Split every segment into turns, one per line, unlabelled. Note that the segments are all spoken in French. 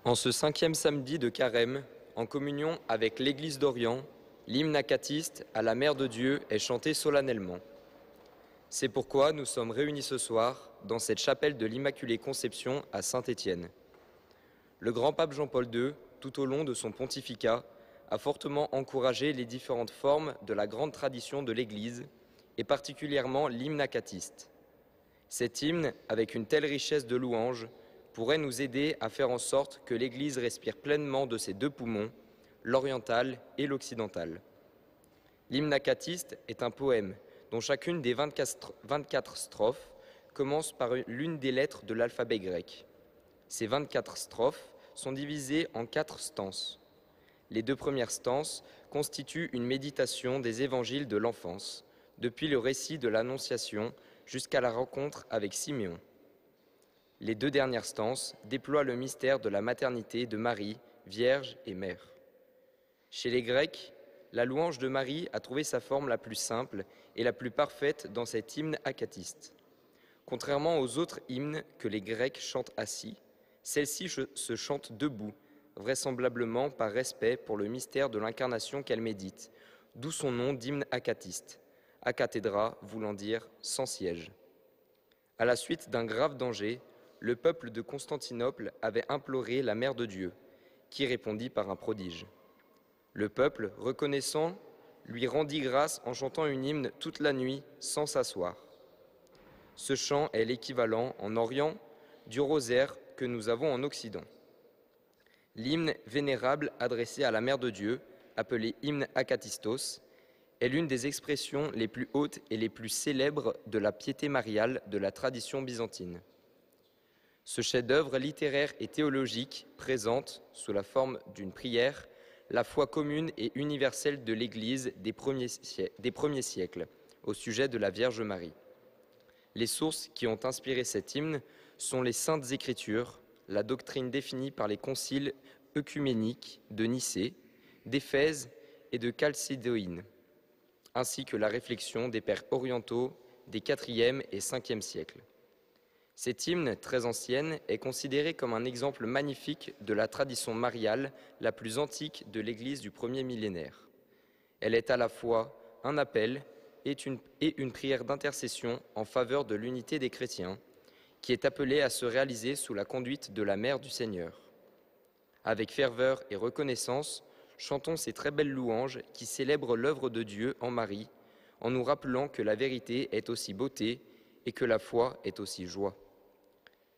En ce 5e samedi de Carême, en communion avec l'Église d'Orient, l'hymne acatiste à la Mère de Dieu est chanté solennellement. C'est pourquoi nous sommes réunis ce soir dans cette chapelle de l'Immaculée Conception à Saint-Étienne. Le grand pape Jean-Paul II, tout au long de son pontificat, a fortement encouragé les différentes formes de la grande tradition de l'Église, et particulièrement l'hymne acatiste. Cet hymne, avec une telle richesse de louanges, pourrait nous aider à faire en sorte que l'Église respire pleinement de ses deux poumons, l'oriental et l'occidental. L'hymne acatiste est un poème dont chacune des 24 strophes commence par l'une des lettres de l'alphabet grec. Ces 24 strophes sont divisées en 4 stances. Les 2 premières stances constituent une méditation des évangiles de l'enfance, depuis le récit de l'Annonciation jusqu'à la rencontre avec Siméon. Les 2 dernières stances déploient le mystère de la maternité de Marie, Vierge et Mère. Chez les Grecs, la louange de Marie a trouvé sa forme la plus simple et la plus parfaite dans cet hymne acatiste. Contrairement aux autres hymnes que les Grecs chantent assis, celle-ci se chante debout, vraisemblablement par respect pour le mystère de l'incarnation qu'elle médite, d'où son nom d'hymne acatiste, acathédra voulant dire sans siège. À la suite d'un grave danger, le peuple de Constantinople avait imploré la Mère de Dieu, qui répondit par un prodige. Le peuple, reconnaissant, lui rendit grâce en chantant une hymne toute la nuit sans s'asseoir. Ce chant est l'équivalent, en Orient, du rosaire que nous avons en Occident. L'hymne vénérable adressé à la Mère de Dieu, appelé hymne acatistos, est l'une des expressions les plus hautes et les plus célèbres de la piété mariale de la tradition byzantine. Ce chef-d'œuvre littéraire et théologique présente, sous la forme d'une prière, la foi commune et universelle de l'Église des premiers siècles au sujet de la Vierge Marie. Les sources qui ont inspiré cet hymne sont les Saintes Écritures, la doctrine définie par les conciles œcuméniques de Nicée, d'Éphèse et de Chalcédoine, ainsi que la réflexion des pères orientaux des IVe et Ve siècles. Cette hymne, très ancienne, est considérée comme un exemple magnifique de la tradition mariale la plus antique de l'Église du premier millénaire. Elle est à la fois un appel et une prière d'intercession en faveur de l'unité des chrétiens, qui est appelée à se réaliser sous la conduite de la Mère du Seigneur. Avec ferveur et reconnaissance, chantons ces très belles louanges qui célèbrent l'œuvre de Dieu en Marie, en nous rappelant que la vérité est aussi beauté et que la foi est aussi joie.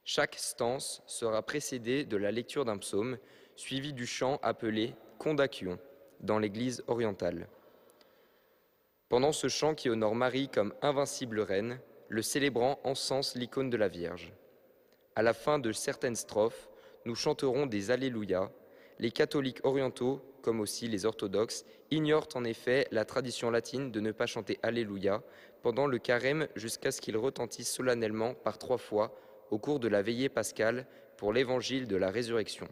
Chaque stance sera précédée de la lecture d'un psaume, suivi du chant appelé « Kondakion » dans l'Église orientale. Pendant ce chant qui honore Marie comme invincible reine, le célébrant encense l'icône de la Vierge. À la fin de certaines strophes, nous chanterons des Alléluia. Les catholiques orientaux, comme aussi les orthodoxes, ignorent en effet la tradition latine de ne pas chanter Alléluia pendant le carême jusqu'à ce qu'il retentisse solennellement par 3 fois au cours de la veillée pascale pour l'évangile de la résurrection.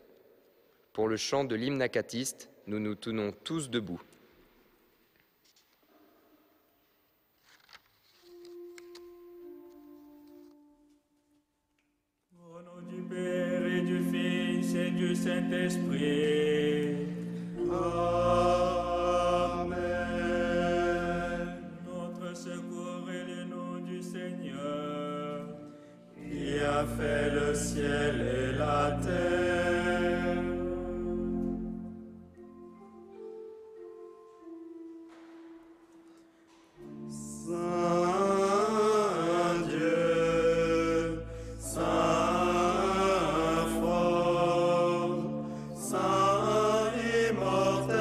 Pour le chant de l'hymne acatiste, nous nous tenons tous debout.
Au nom du Père et du Fils et du Saint-Esprit. Amen. Notre secours est le nom du Seigneur, qui a fait le ciel et la terre. Saint Dieu, Saint fort, Saint immortel,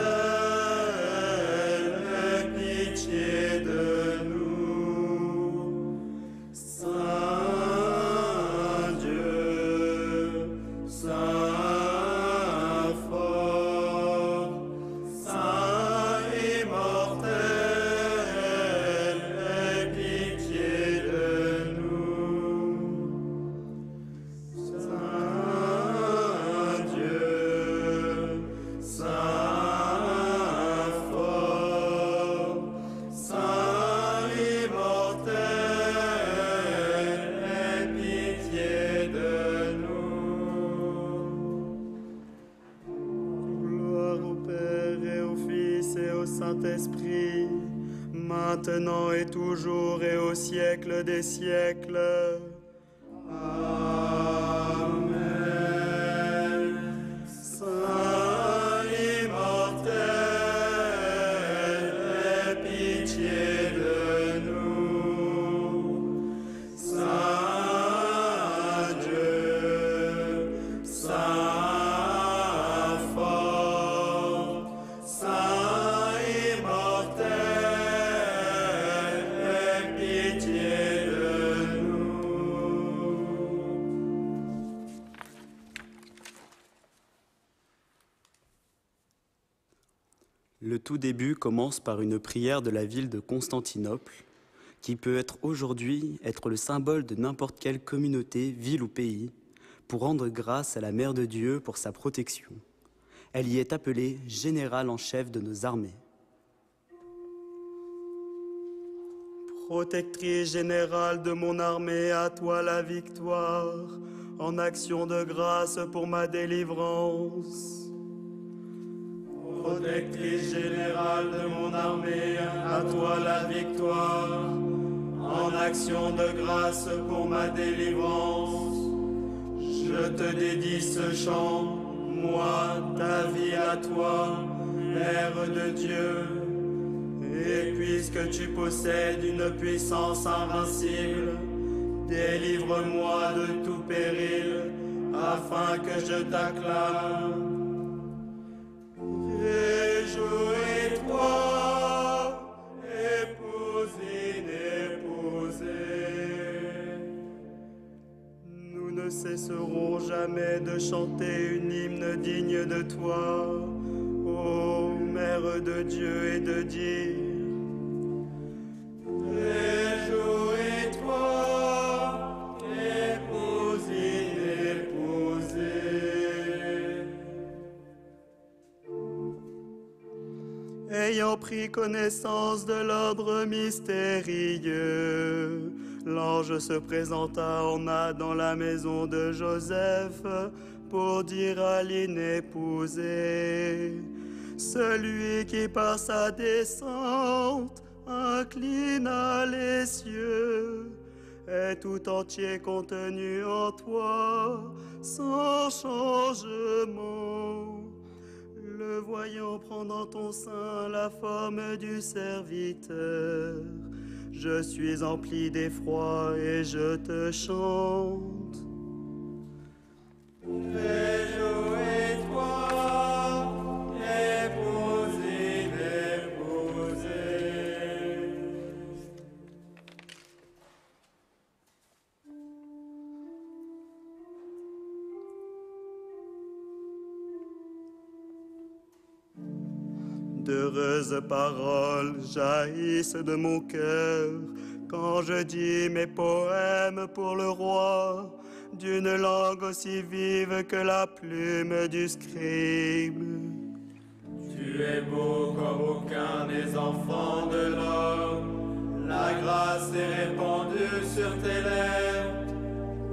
aie pitié de nous. Saint Dieu, Saint Saint-Esprit, maintenant et toujours et au siècle des siècles. Amen. Saint immortel, aie pitié de nous. Saint Dieu, Saint fort, Saint immortel, aie pitié de nous.
Le tout début commence par une prière de la ville de Constantinople, qui peut aujourd'hui être le symbole de n'importe quelle communauté, ville ou pays, pour rendre grâce à la Mère de Dieu pour sa protection. Elle y est appelée générale en chef de nos armées.
Protectrice générale de mon armée, à toi la victoire, en action de grâce pour ma délivrance. Protectrice générale de mon armée, à toi la victoire, en action de grâce pour ma délivrance. Je te dédie ce chant, moi, ta vie à toi, Mère de Dieu. Et puisque tu possèdes une puissance invincible, délivre-moi de tout péril, afin que je t'acclame. Réjouis-toi, épouse inépousée. Nous ne cesserons jamais de chanter une hymne digne de toi, ô Mère de Dieu, et de dire: réjouis-toi, épouse inépousée. Ayant pris connaissance de l'ordre mystérieux, l'ange se présenta en Adam dans la maison de Joseph pour dire à l'inépousé: celui qui par sa descente inclina les cieux est tout entier contenu en toi, sans changement. Le voyant prendre en ton sein la forme du serviteur, je suis empli d'effroi et je te chante. Réjouis-toi, épouse inépousée. D'heureuses paroles jaillissent de mon cœur quand je dis mes poèmes pour le roi, d'une langue aussi vive que la plume du scribe. Tu es beau comme aucun des enfants de l'homme, la grâce est répandue sur tes lèvres.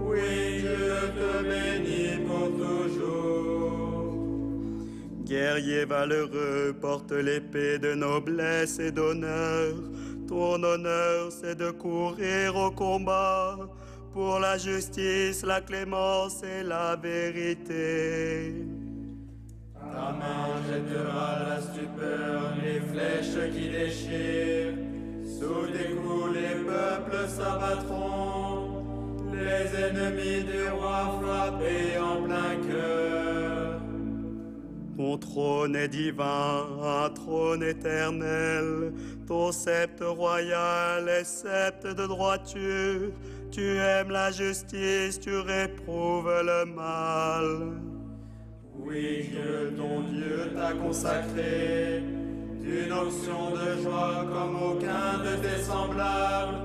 Oui, Dieu te bénit pour toujours. Guerrier valeureux, porte l'épée de noblesse et d'honneur. Ton honneur, c'est de courir au combat pour la justice, la clémence et la vérité. Ta main jettera la stupeur, les flèches qui déchirent. Sous tes coups, les peuples s'abattront, les ennemis du roi frappés en plein cœur. Ton trône est divin, un trône éternel. Ton sceptre royal est sceptre de droiture. Tu aimes la justice, tu réprouves le mal. Oui, Dieu, ton Dieu t'a consacré d'une onction de joie comme aucun de tes semblables.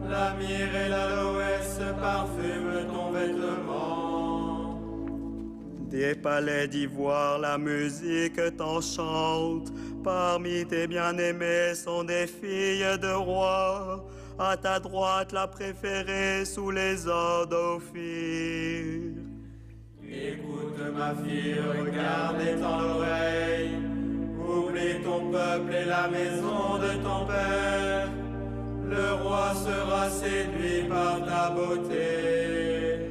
La myrrhe et l'aloès parfument ton vêtement. Des palais d'ivoire, la musique t'enchante. Parmi tes bien-aimés sont des filles de rois. À ta droite, la préférée sous les ordres d'Ophir. Écoute ma fille, regarde et tends l'oreille. Oublie purifier ton peuple et la maison de ton Père. Le roi sera séduit par ta beauté.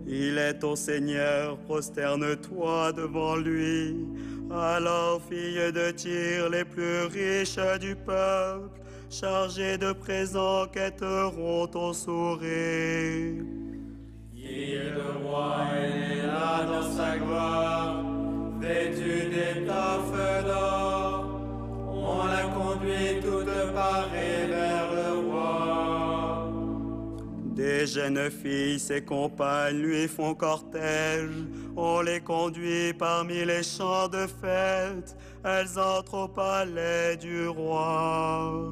Il est ton Seigneur, prosterne-toi devant lui. Alors, filles de Tyr, les plus riches du peuple, chargés de présents, quêteront ton sourire. Le roi est là dans sa gloire, vêtu d'étoffes d'or. On la conduit toute parée vers le roi. Des jeunes filles, ses compagnes, lui font cortège. On les conduit parmi les champs de fête. Elles entrent au palais du roi.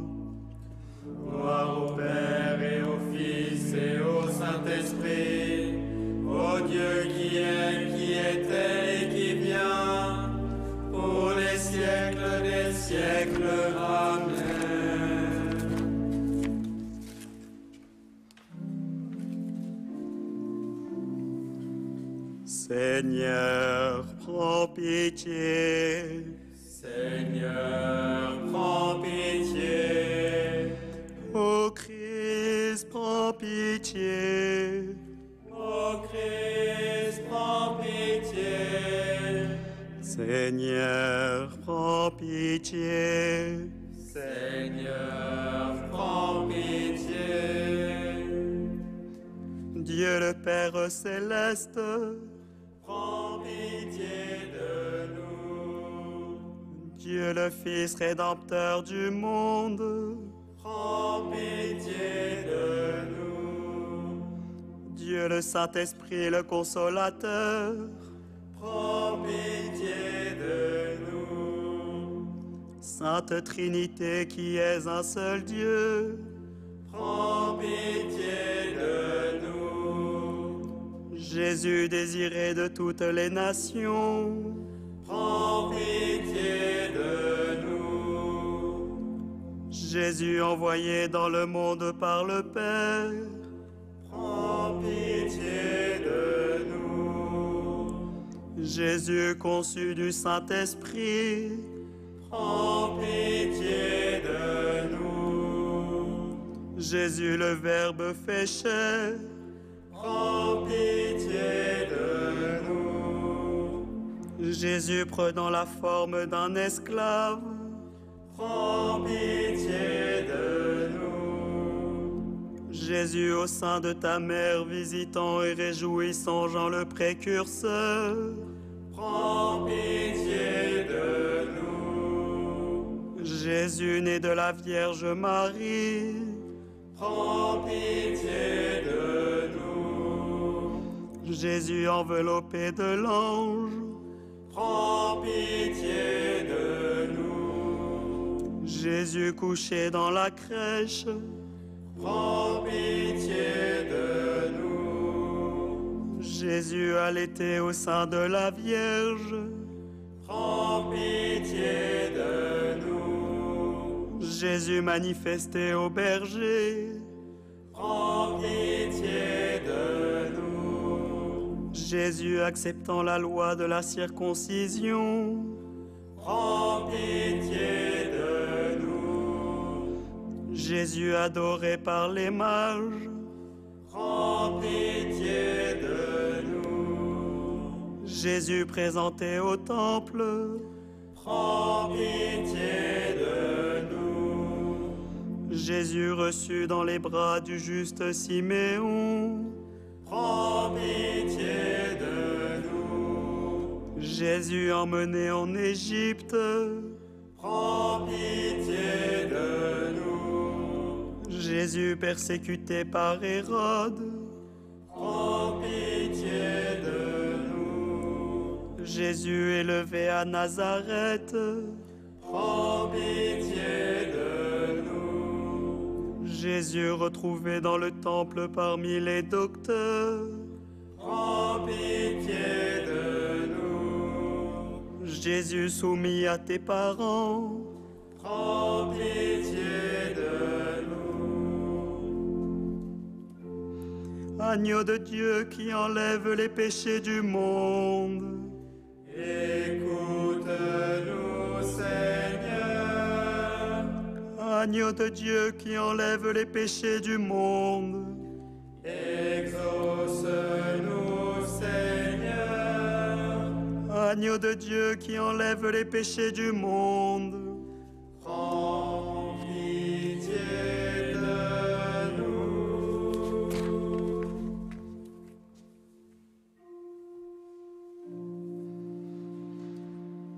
Gloire au Père et au Fils et au Saint-Esprit, au Dieu qui est, qui était et qui vient, pour les siècles des siècles. Amen. Seigneur, prends pitié. Seigneur, prends pitié. Ô Christ, prends pitié. Ô Christ, prends pitié. Seigneur, prends pitié. Seigneur, prends pitié. Dieu le Père céleste, prends pitié de nous. Dieu le Fils rédempteur du monde, prends pitié de nous. Dieu le Saint-Esprit, le Consolateur, prends pitié de nous. Sainte Trinité qui es un seul Dieu, prends pitié de nous. Jésus désiré de toutes les nations, prends pitié de nous. Jésus envoyé dans le monde par le Père, prends pitié de nous. Jésus conçu du Saint-Esprit, prends pitié de nous. Jésus le Verbe fait chair, prends pitié de nous. Jésus prenant la forme d'un esclave, prends pitié de nous. Jésus au sein de ta mère, visitant et réjouissant Jean le précurseur, prends pitié de nous. Jésus né de la Vierge Marie, prends pitié de nous. Jésus enveloppé de l'ange, prends pitié de nous. Jésus couché dans la crèche, prends pitié de nous. Jésus allaité au sein de la Vierge, prends pitié de nous. Jésus manifesté au berger, prends pitié de nous. Jésus acceptant la loi de la circoncision, prends pitié de nous. Jésus adoré par les mages, prends pitié de nous. Jésus présenté au temple, prends pitié de nous. Jésus reçu dans les bras du juste Siméon, prends pitié de nous. Jésus emmené en Égypte, prends pitié de nous. Jésus persécuté par Hérode, prends pitié de nous. Jésus élevé à Nazareth, prends pitié de nous. Jésus retrouvé dans le temple parmi les docteurs, prends pitié de nous. Jésus soumis à tes parents, prends pitié de nous. Agneau de Dieu qui enlève les péchés du monde, écoute-nous, Seigneur. Agneau de Dieu qui enlève les péchés du monde.
Exauce-nous, Seigneur.
Agneau de Dieu qui enlève les péchés du monde.
Prends pitié de nous.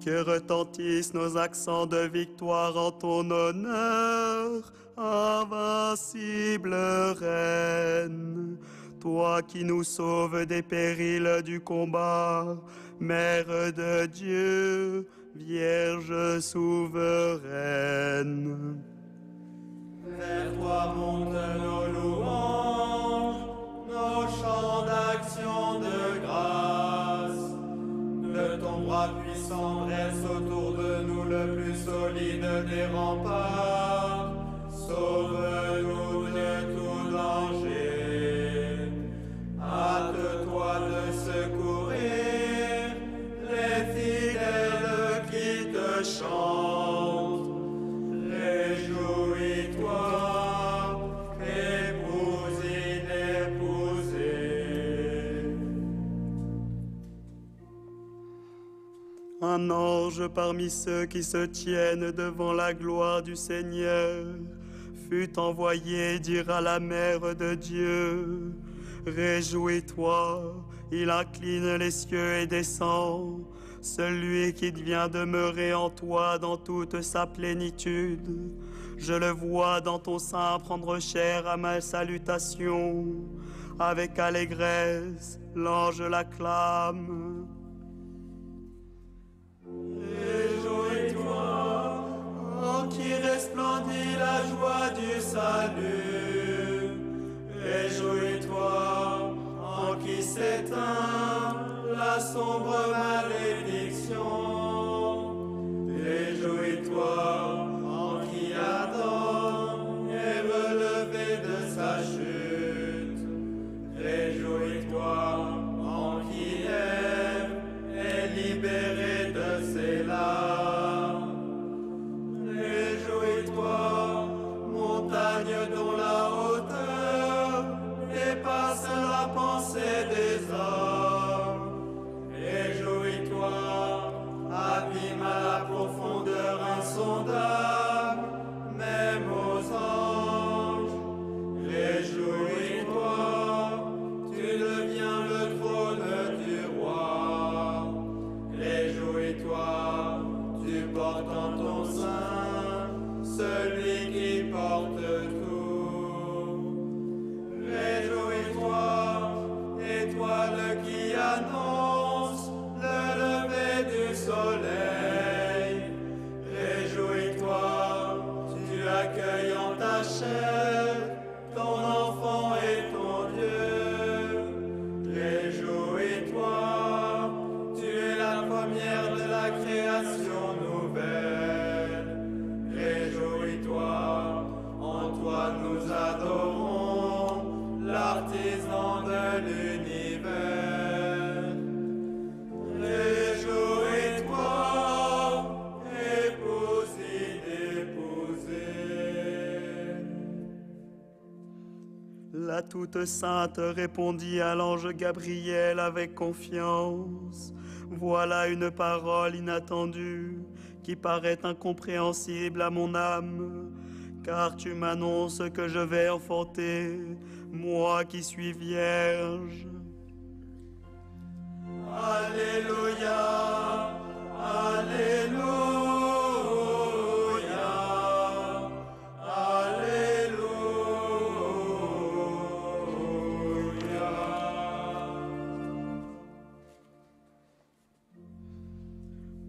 Que retentissent nos accents de victoire en ton honneur, invincible Reine. Toi qui nous sauves des périls du combat, Mère de Dieu, Vierge souveraine.
Vers toi montent nos louanges, nos chants d'action de grâce. De ton bras puissant dresse autour de nous le plus solide des remparts. Sauve-nous de tout danger. Hâte-toi de secourir les fidèles qui te chantent. Réjouis-toi, épouse inépousée.
Un ange parmi ceux qui se tiennent devant la gloire du Seigneur fut envoyé dire à la Mère de Dieu, réjouis-toi, il incline les cieux et descend, celui qui vient demeurer en toi dans toute sa plénitude. Je le vois dans ton sein prendre chair à ma salutation. Avec allégresse, l'ange l'acclame.
Réjouis-toi, en qui resplendit la joie du salut. Réjouis-toi, en qui s'éteint la sombre malédiction. Réjouis-toi, en qui Adam est relevé de sa chute. Réjouis-toi, en qui Ève est libérée de ses larmes. Réjouis-toi, montagne dont la hauteur dépasse la pensée des hommes. Réjouis-toi, abîme à la profondeur insondable, même aux anges. Réjouis-toi, tu deviens le trône du roi. Réjouis-toi, tu portes en ton sein celui qui porte tout. Réjouis-toi, étoile qui annonce le lever du soleil. Réjouis-toi, tu accueilles en ta chair ton enfant et ton Dieu. Réjouis-toi, tu es la première de la création nouvelle. Réjouis-toi, en toi nous adorons l'artisan de l'univers. Réjouis-toi, épouse inépousée.
La toute sainte répondit à l'ange Gabriel avec confiance. Voilà une parole inattendue qui paraît incompréhensible à mon âme, car tu m'annonces que je vais enfanter, moi qui suis vierge.
Alléluia, Alléluia, Alléluia.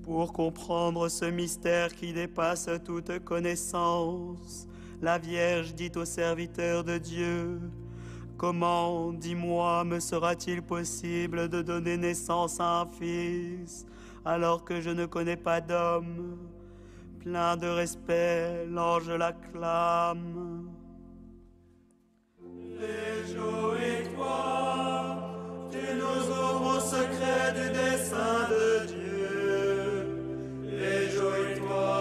Pour comprendre ce mystère qui dépasse toute connaissance, la Vierge dit au serviteur de Dieu, « Comment, dis-moi, me sera-t-il possible de donner naissance à un fils, alors que je ne connais pas d'homme ?» Plein de respect, l'ange l'acclame.
Réjouis-toi, tu nous ouvres au secret du dessein de Dieu. Réjouis-toi,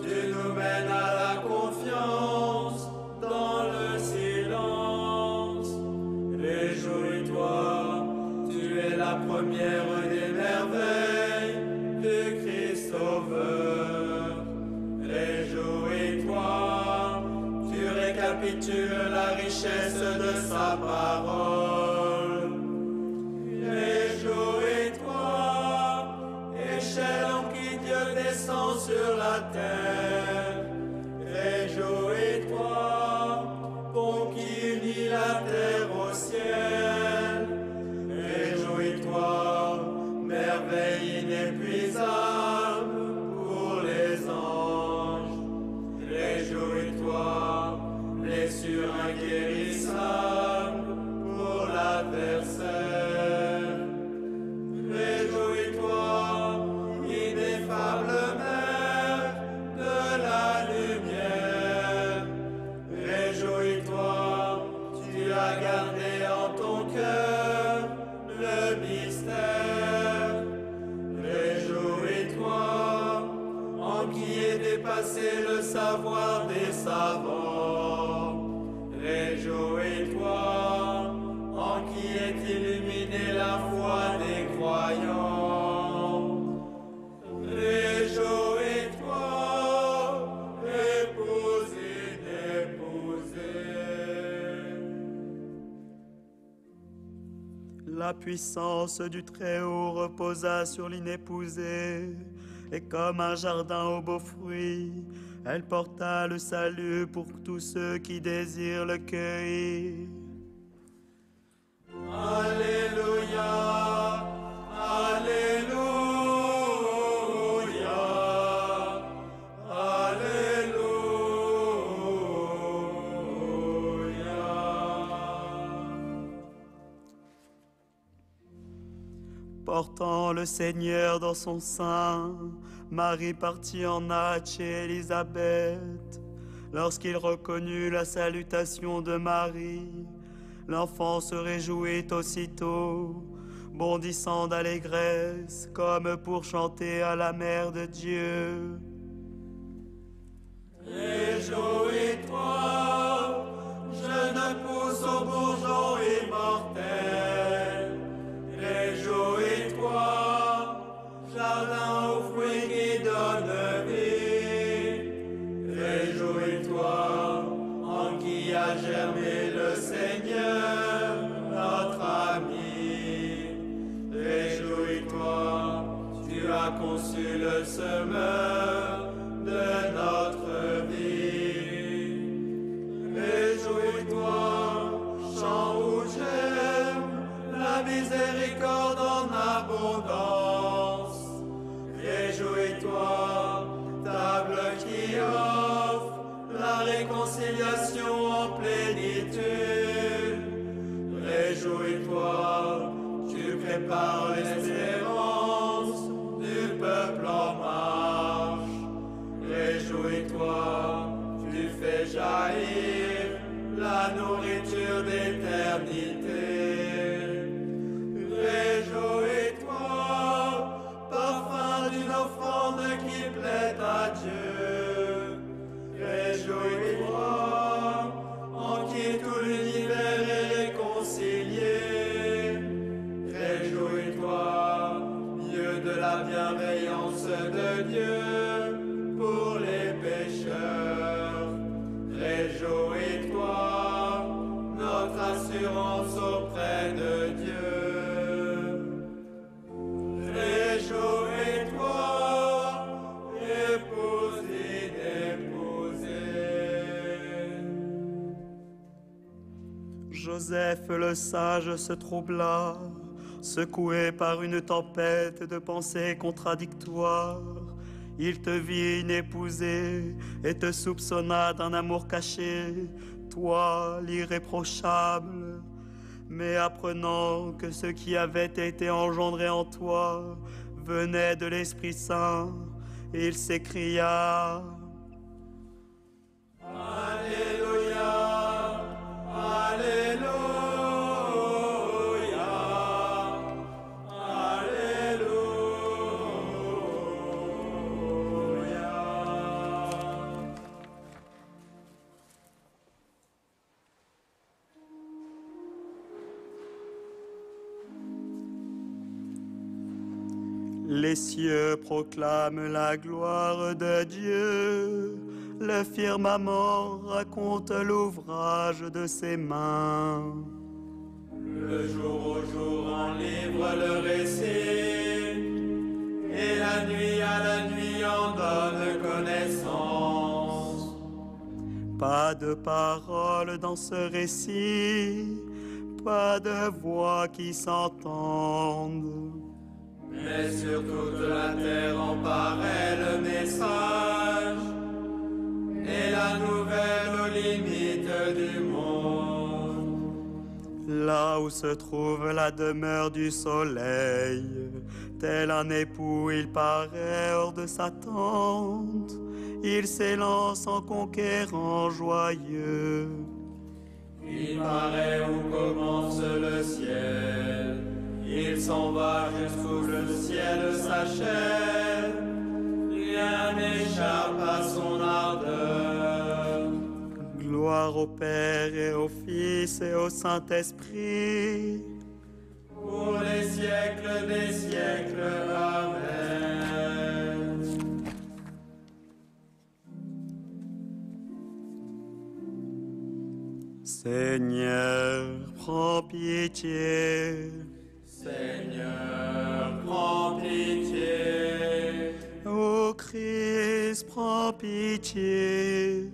tu nous mènes à la confiance. Mère des merveilles du Christ Sauveur. Réjouis-toi, tu récapitules la richesse de sa parole. Réjouis-toi, échelle en qui Dieu descend sur la terre. Réjouis-toi, pont qui unit la terre au ciel. Réjouis-toi, merveille inépuisable pour les anges. Réjouis-toi, blessure inguérissable pour l'adversaire. Réjouis-toi, ineffable mère de la lumière. Réjouis-toi, tu as gardé en ton cœur le mystère. Réjouis-toi, en qui est dépassé le savoir des savants. Réjouis-toi, en qui est illuminée la foi des croyants. Réjouis-toi, épouse inépousée.
La puissance du Très-Haut reposa sur l'inépousée, et comme un jardin aux beaux fruits, elle porta le salut pour tous ceux qui désirent le cueillir.
Alléluia, Alléluia, Alléluia.
Portant le Seigneur dans son sein, Marie partit en hâte chez Élisabeth. Lorsqu'il reconnut la salutation de Marie, l'enfant se réjouit aussitôt, bondissant d'allégresse, comme pour chanter à la Mère de Dieu.
Réjouis-toi, jeune pousse au bourgeon immortel. Réjouis-toi, jardin aux fruits qui donnent vie. Réjouis-toi, en qui a germé le Seigneur, notre ami. Réjouis-toi, tu as conçu le semeur de notre vie. Réjouis-toi, chant où j'aime la miséricorde en abondance. Réjouis-toi, table qui offre la réconciliation en plénitude. Réjouis-toi, tu prépares l'espérance du peuple en marche. Réjouis-toi, tu fais jaillir la nourriture d'éternité. Réjouis-toi, parfum d'une offrande qui plaît à Dieu. Réjouis-toi, en qui tout l'univers est réconcilié. Réjouis-toi, lieu de la bienveillance de Dieu pour les pécheurs. Réjouis-toi, notre assurance auprès de Dieu. Réjouis-toi, épouse inépousée.
Joseph le sage se troubla, secoué par une tempête de pensées contradictoires. Il te vit inépousée et te soupçonna d'un amour caché, toi l'irréprochable. Mais apprenant que ce qui avait été engendré en toi venait de l'Esprit Saint, il s'écria:
Alléluia, Alléluia, Alléluia.
Les cieux proclament la gloire de Dieu. Le firmament raconte l'ouvrage de ses mains.
Le jour au jour enlivre le récit, et la nuit à la nuit en donne connaissance.
Pas de parole dans ce récit, pas de voix qui s'entendent.
Mais sur toute la terre en paraît le message, et la nouvelle aux limites du monde.
Là où se trouve la demeure du soleil, tel un époux, il paraît hors de sa tente. Il s'élance en conquérant joyeux.
Il paraît où commence le ciel, il s'en va jusqu'où le ciel s'achève. Rien n'échappe à son ardeur.
Gloire au Père et au Fils et au Saint-Esprit.
Pour les siècles des siècles, Amen.
Seigneur, prends pitié.
Seigneur, prends pitié.
Ô Christ, prends pitié.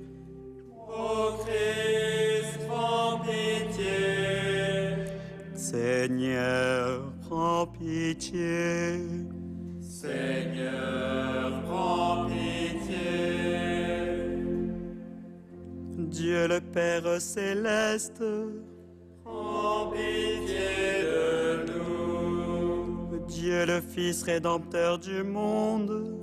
Ô Christ, prends pitié.
Seigneur, prends pitié.
Seigneur, prends pitié.
Dieu le Père céleste,
Prends pitié de nous.
Dieu le Fils rédempteur du monde,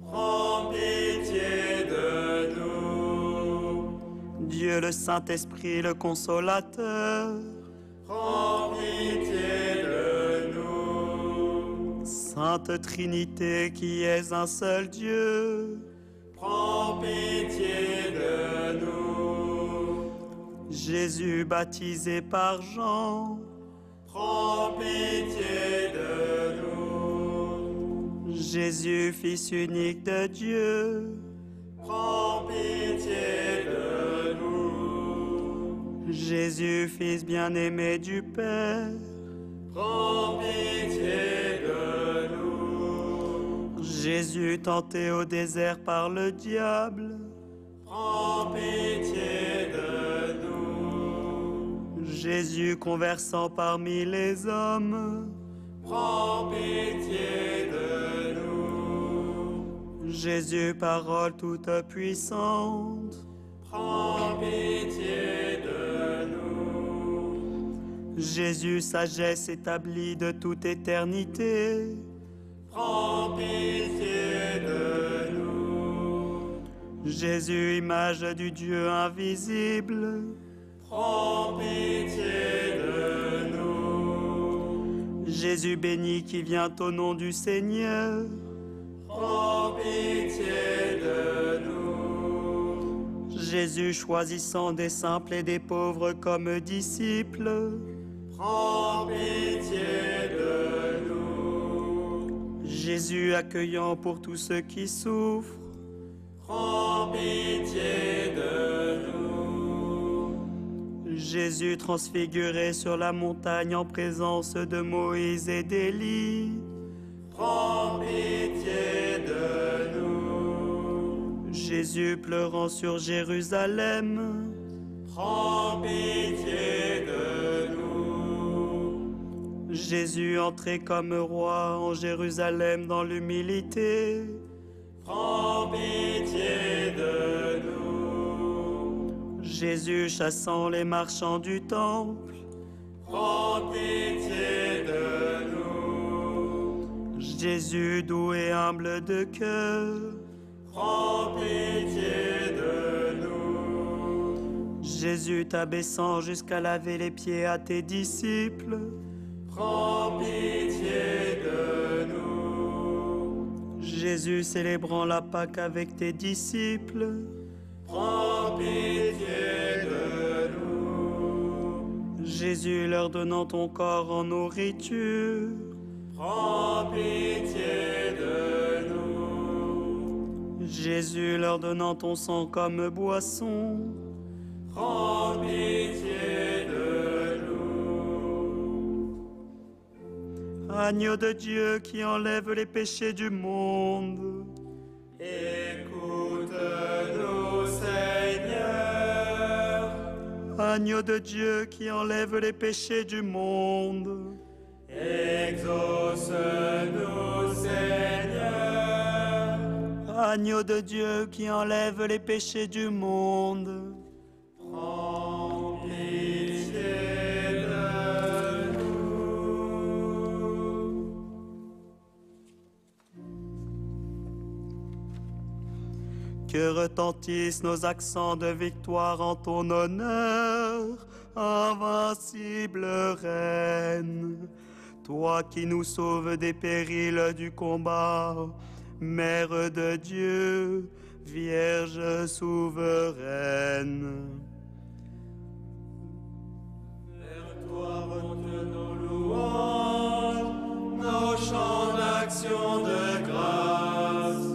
Prends pitié de nous.
Dieu le Saint-Esprit le consolateur,
Prends pitié de nous.
Sainte Trinité qui es un seul Dieu,
Prends pitié de nous.
Jésus baptisé par Jean,
Prends pitié de nous.
Jésus Fils unique de Dieu,
Prends pitié de nous.
Jésus Fils bien-aimé du Père,
Prends pitié de nous.
Jésus tenté au désert par le diable,
Prends pitié de nous.
Jésus conversant parmi les hommes,
Prends pitié de nous.
Jésus parole toute puissante,
Prends pitié de nous.
Jésus sagesse établie de toute éternité,
Prends pitié de nous.
Jésus image du Dieu invisible,
Prends pitié de nous.
Jésus béni qui vient au nom du Seigneur,
Prends pitié de nous.
Jésus choisissant des simples et des pauvres comme disciples,
Prends pitié de nous.
Jésus accueillant pour tous ceux qui souffrent,
Prends pitié de nous.
Jésus transfiguré sur la montagne en présence de Moïse et d'Élie,
Prends pitié de nous.
Jésus pleurant sur Jérusalem,
Prends pitié de nous.
Jésus entré comme roi en Jérusalem dans l'humilité,
Prends pitié de nous.
Jésus chassant les marchands du temple,
Prends pitié de nous.
Jésus doux et humble de cœur,
Prends pitié de nous.
Jésus t'abaissant jusqu'à laver les pieds à tes disciples,
Prends pitié de nous.
Jésus célébrant la Pâque avec tes disciples,
Prends pitié de nous.
Jésus leur donnant ton corps en nourriture,
Prends pitié
Jésus, leur donnant ton sang comme boisson.
Prends pitié de nous.
Agneau de Dieu qui enlève les péchés du monde.
Écoute-nous, Seigneur.
Agneau de Dieu qui enlève les péchés du monde.
Exauce-nous, Seigneur.
Agneau de Dieu qui enlève les péchés du monde.
Prends pitié de nous.
Que retentissent nos accents de victoire en ton honneur, invincible reine. Toi qui nous sauves des périls du combat, Mère de Dieu, Vierge souveraine.
Vers toi montent nos louanges, nos chants d'action de grâce.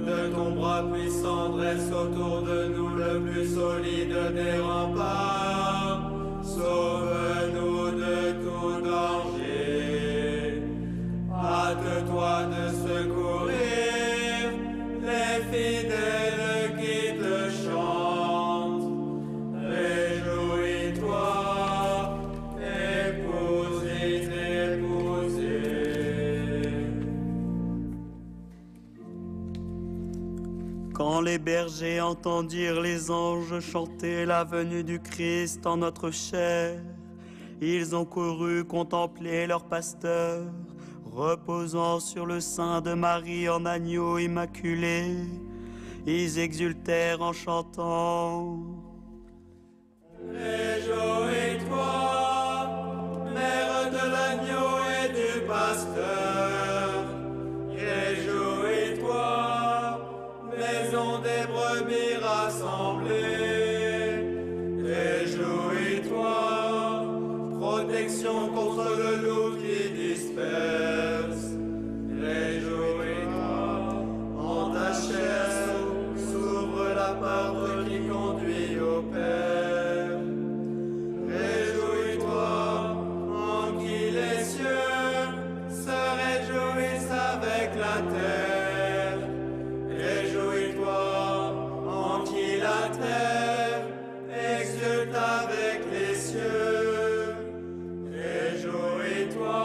De ton bras puissant dresse autour de nous le plus solide des remparts. Sauve-nous de tout danger. Hâte-toi de secourir les fidèles qui te chantent. Réjouis-toi, épousée, épousée.
Quand les bergers entendirent les anges chanter la venue du Christ en notre chair, ils ont couru contempler leur pasteur, reposant sur le sein de Marie en agneau immaculé. Ils exultèrent en chantant.
Réjouis-toi, mère de l'agneau et du pasteur. Réjouis-toi, maison des brebis rassemblées. Réjouis-toi, protection contre le loup qui disperse. Réjouis-toi, en ta chair s'ouvre la porte qui conduit au Père. Réjouis-toi, en qui les cieux se réjouissent avec la terre. Réjouis-toi, en qui la terre exulte avec les cieux. Réjouis-toi,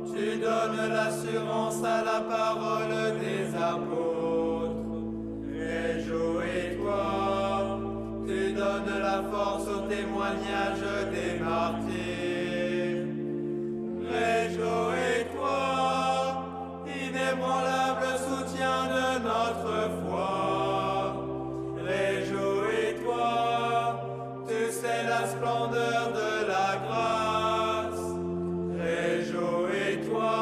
tu donnes l'assurance à la parole des apôtres. Réjouis-toi, tu donnes la force au témoignage des martyrs. Réjouis-toi, inébranlable soutien de notre foi. Réjouis-toi, tu sais la splendeur de la grâce. Réjouis-toi,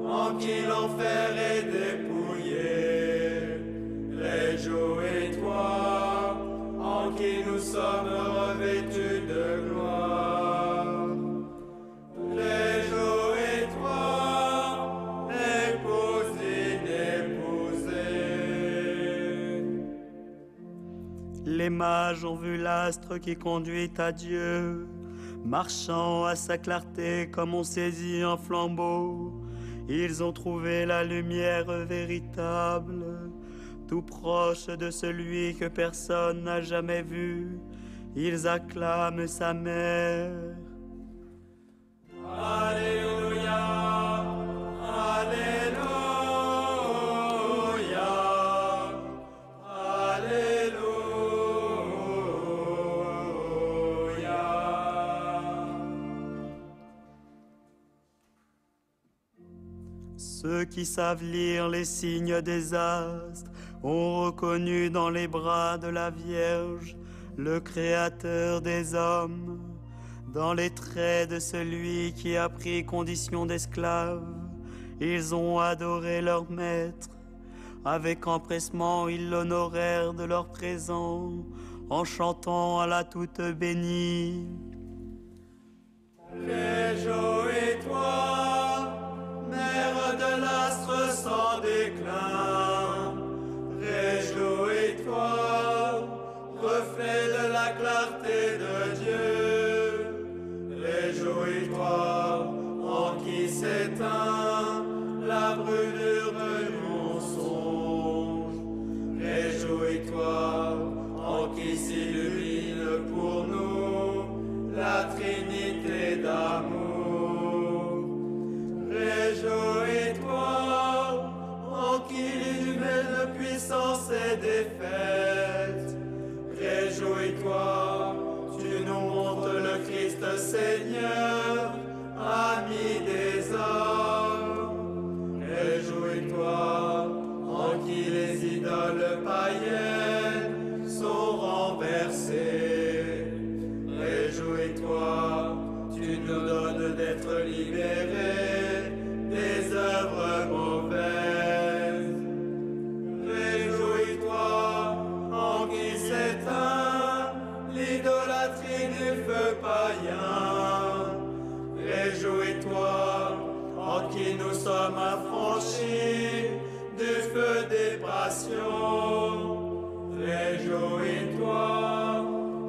en qui l'enfer est dépouillé. Réjouis-toi, en qui nous sommes revêtus de gloire. Réjouis-toi, épousée d'épousée.
Les mages ont vu l'astre qui conduit à Dieu, marchant à sa clarté comme on saisit un flambeau. Ils ont trouvé la lumière véritable, tout proche de celui que personne n'a jamais vu. Ils acclament sa mère.
Alléluia, Alléluia, Alléluia.
Ceux qui savent lire les signes des astres ont reconnu dans les bras de la Vierge le Créateur des hommes, dans les traits de celui qui a pris condition d'esclave. Ils ont adoré leur maître. Avec empressement, ils l'honorèrent de leur présent, en chantant à la toute bénie.
Réjouis-toi, mère de l'astre sans déclin. défaite. Réjouis-toi, tu nous montres le Christ Seigneur, ami des hommes. Réjouis-toi, en qui les idoles païennes sont renversées. Réjouis-toi, tu nous donnes d'être libérés des œuvres mauvaises. Réjouis-toi, en qui s'éteint l'idolâtrie du feu païen. Réjouis-toi, en qui nous sommes affranchis du feu des passions. Réjouis-toi,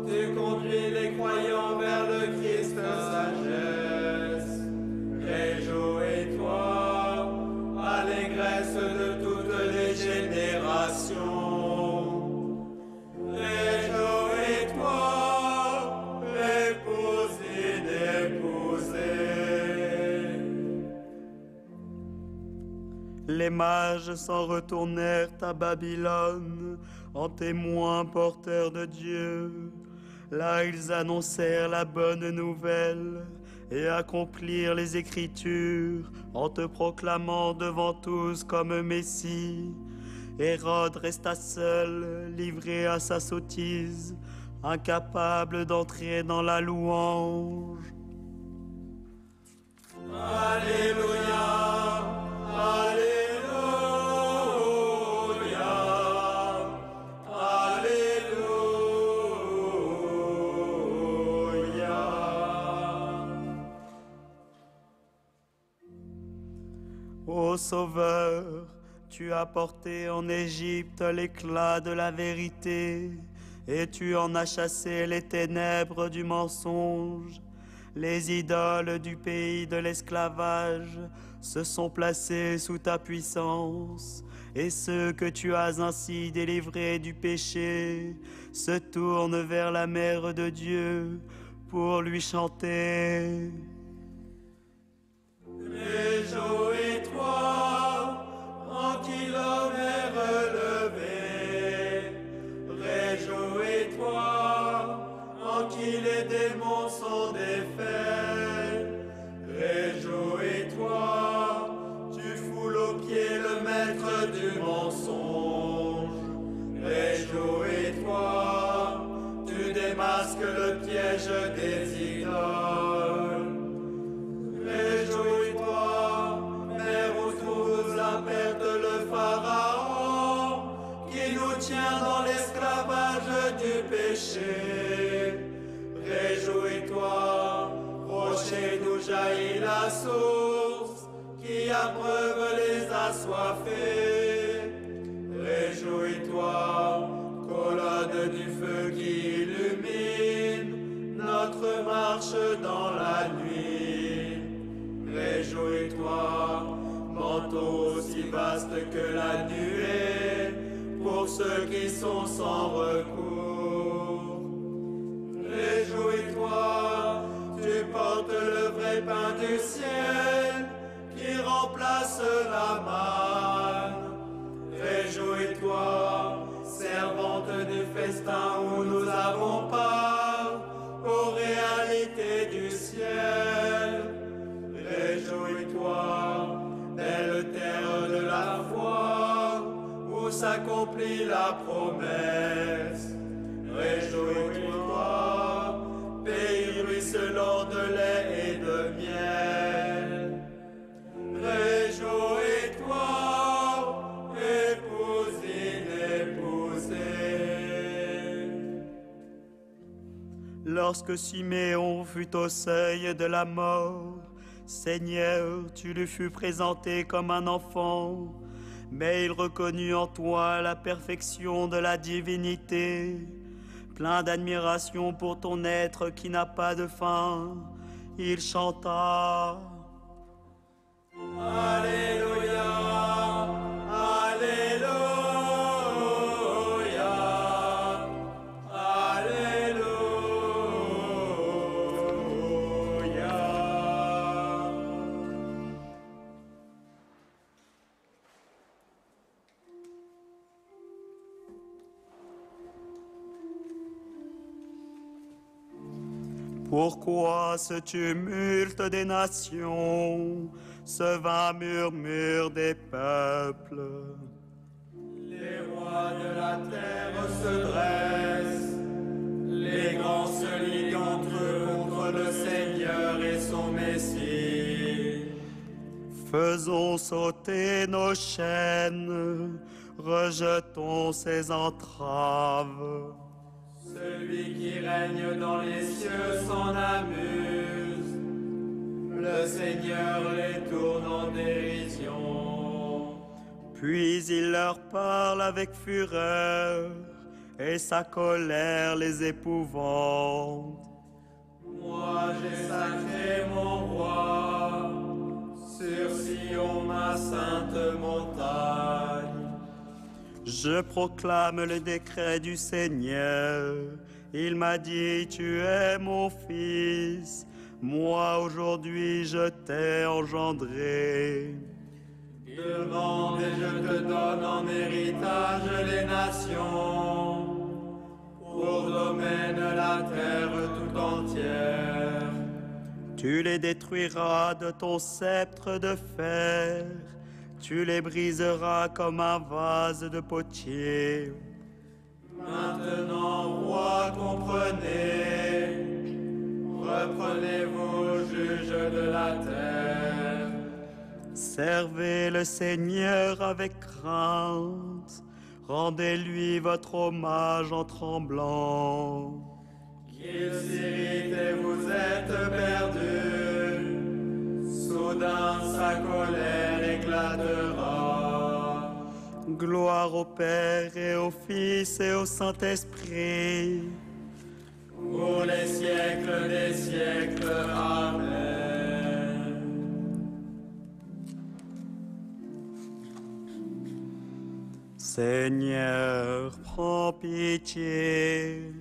tu conduis les croyants vers le Christ sagesse. Réjouis-toi, allégresse de toutes les générations. Réjouis-toi, épouse inépousée.
Les mages s'en retournèrent à Babylone en témoins porteurs de Dieu. Là, ils annoncèrent la bonne nouvelle et accomplirent les Écritures en te proclamant devant tous comme Messie. Hérode resta seul, livré à sa sottise, incapable d'entrer dans la louange.
Alléluia, Alléluia, Alléluia.
Ô Sauveur, tu as porté en Égypte l'éclat de la vérité, et tu en as chassé les ténèbres du mensonge. Les idoles du pays de l'esclavage se sont placés sous ta puissance, et ceux que tu as ainsi délivrés du péché se tournent vers la Mère de Dieu pour lui chanter.
Réjouis-toi, en qui l'homme est relevé. Réjouis-toi, en qui les démons sont défaits. Réjouis-toi, tu foules aux pieds le maître du mensonge. Réjouis-toi, tu démasques le piège des idoles. Réjouis-toi, Mère où trouve la perte le Pharaon, qui nous tient dans l'esclavage du péché. Réjouis-toi, rocher d'où jaillit la source, qui abreuve les assoiffés. Réjouis-toi, colonne du feu qui illumine notre marche dans la nuit. Réjouis-toi, manteau aussi vaste que la nuée, pour ceux qui sont sans recours. Réjouis-toi, tu portes le vrai pain du ciel, qui remplace la manne. Réjouis-toi, servante du festin où nous avons part aux réalités du ciel. Réjouis-toi, belle terre de la foi, où s'accomplit la promesse. Réjouis-toi, pays ruisselant de lait et de miel. Réjouis-toi, épouse inépousée.
Lorsque Siméon fut au seuil de la mort, Seigneur, tu lui fus présenté comme un enfant, mais il reconnut en toi la perfection de la divinité. Plein d'admiration pour ton être qui n'a pas de fin, il chanta.
Alléluia, Alléluia, Alléluia.
Pourquoi ce tumulte des nations, ce vain murmure des peuples?
Les rois de la terre se dressent, les grands se liguent entre eux contre le Seigneur et son Messie.
Faisons sauter nos chaînes, rejetons ses entraves.
Celui qui règne dans les cieux s'en amuse, le Seigneur les tourne en dérision.
Puis il leur parle avec fureur, et sa colère les épouvante.
Moi j'ai sacré mon roi, sur Sion ma sainte montagne.
Je proclame le décret du Seigneur. Il m'a dit, tu es mon fils. Moi aujourd'hui je t'ai engendré.
Demande et je te donne en héritage les nations, pour domaine la terre tout entière.
Tu les détruiras de ton sceptre de fer. Tu les briseras comme un vase de potier.
Maintenant, roi, comprenez, reprenez-vous, juges de la terre.
Servez le Seigneur avec crainte. Rendez-lui votre hommage en tremblant.
Qu'il s'irrite et vous êtes perdus. Soudain sa colère éclatera.
Gloire au Père et au Fils et au Saint-Esprit.
Pour les siècles des siècles. Amen.
Seigneur, prends pitié.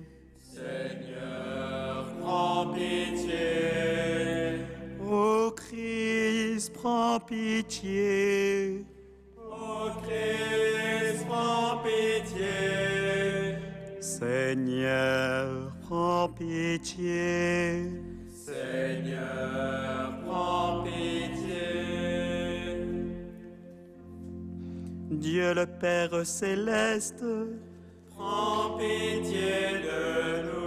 Seigneur, prends pitié.
Ô Christ, prends pitié.
Ô Christ, prends pitié.
Seigneur, prends pitié.
Seigneur, prends pitié.
Dieu le Père céleste,
Prends pitié de nous.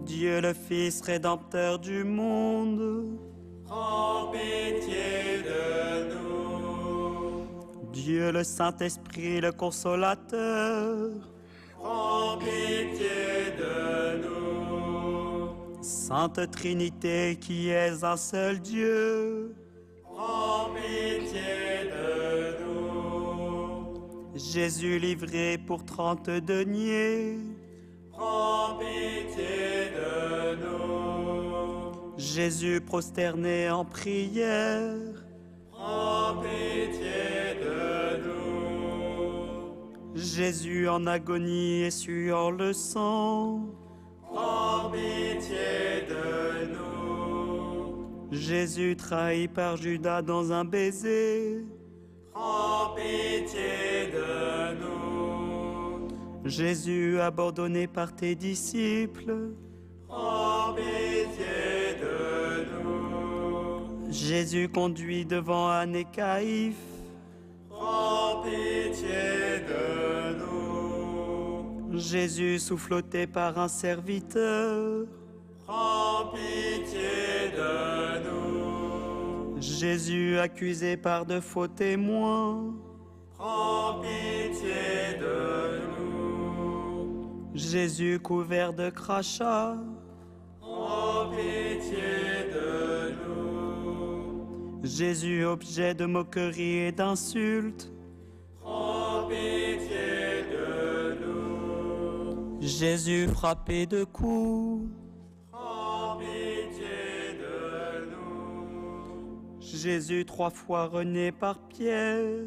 Dieu le Fils rédempteur du monde,
Prends pitié de nous.
Dieu le Saint-Esprit le consolateur,
Prends pitié de nous.
Sainte Trinité qui est un seul Dieu,
Prends pitié de nous.
Jésus livré pour 30 deniers,
Prends pitié de nous.
Jésus prosterné en prière,
Prends pitié de nous.
Jésus en agonie et suant le sang,
Prends pitié de nous.
Jésus trahi par Judas dans un baiser,
Prends pitié de nous.
Jésus abandonné par tes disciples,
Prends pitié de nous.
Jésus conduit devant Anne et Caïphe,
Prends pitié de nous.
Jésus souffloté par un serviteur,
Prends pitié de nous.
Jésus accusé par de faux témoins,
Prends pitié de nous.
Jésus couvert de crachats,
Prends pitié de nous.
Jésus objet de moquerie et d'insultes,
Prends pitié de nous.
Jésus frappé de coups,
Prends pitié de nous.
Jésus 3 fois renié par Pierre,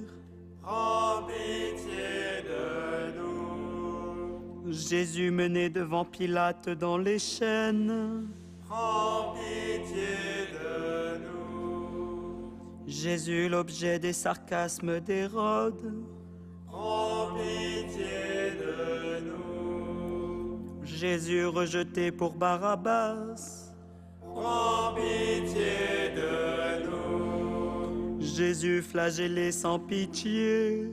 Prends pitié de nous.
Jésus mené devant Pilate dans les chaînes,
Prends pitié de nous.
Jésus l'objet des sarcasmes d'Hérode,
Prends pitié de nous.
Jésus rejeté pour Barabbas,
prends pitié de nous.
Jésus flagellé sans pitié,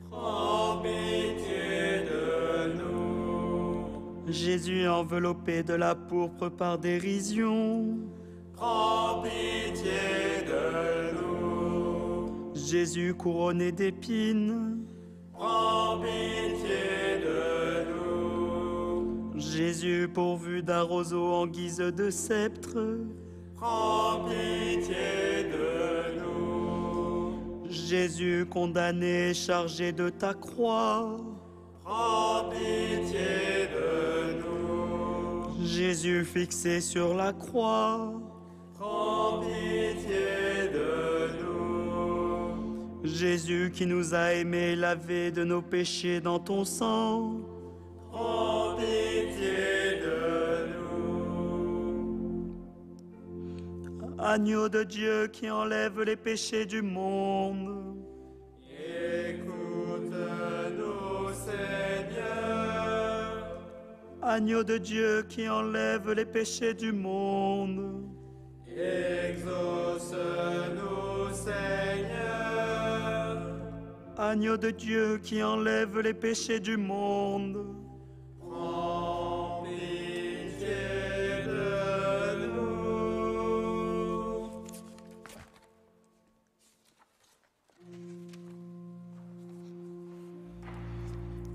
Prends pitié de nous.
Jésus enveloppé de la pourpre par dérision,
Prends pitié de nous.
Jésus couronné d'épines,
Prends pitié de nous.
Jésus pourvu d'un roseau en guise de sceptre,
Prends pitié de nous.
Jésus condamné chargé de ta croix,
Prends pitié de nous.
Jésus fixé sur la croix,
Prends pitié de nous.
Jésus qui nous a aimés lavé de nos péchés dans ton sang,
Prends pitié de nous.
Agneau de Dieu qui enlève les péchés du monde,
Écoute-nous, Seigneur.
Agneau de Dieu qui enlève les péchés du monde,
Exauce-nous, Seigneur.
Agneau de Dieu qui enlève les péchés du monde,
Prends pitié de nous.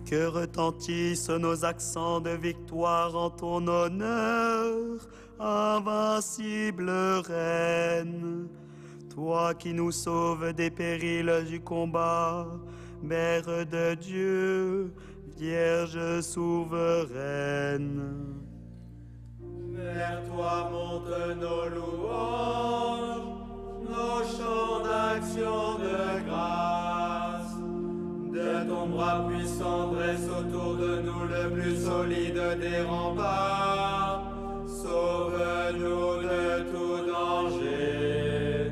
que retentissent nos accents de victoire en ton honneur, invincible Reine. Toi qui nous sauves des périls du combat, Mère de Dieu, Vierge souveraine.
Vers toi montent nos louanges, nos chants d'action de grâce. De ton bras puissant dresse autour de nous le plus solide des remparts. Sauve-nous de tout danger.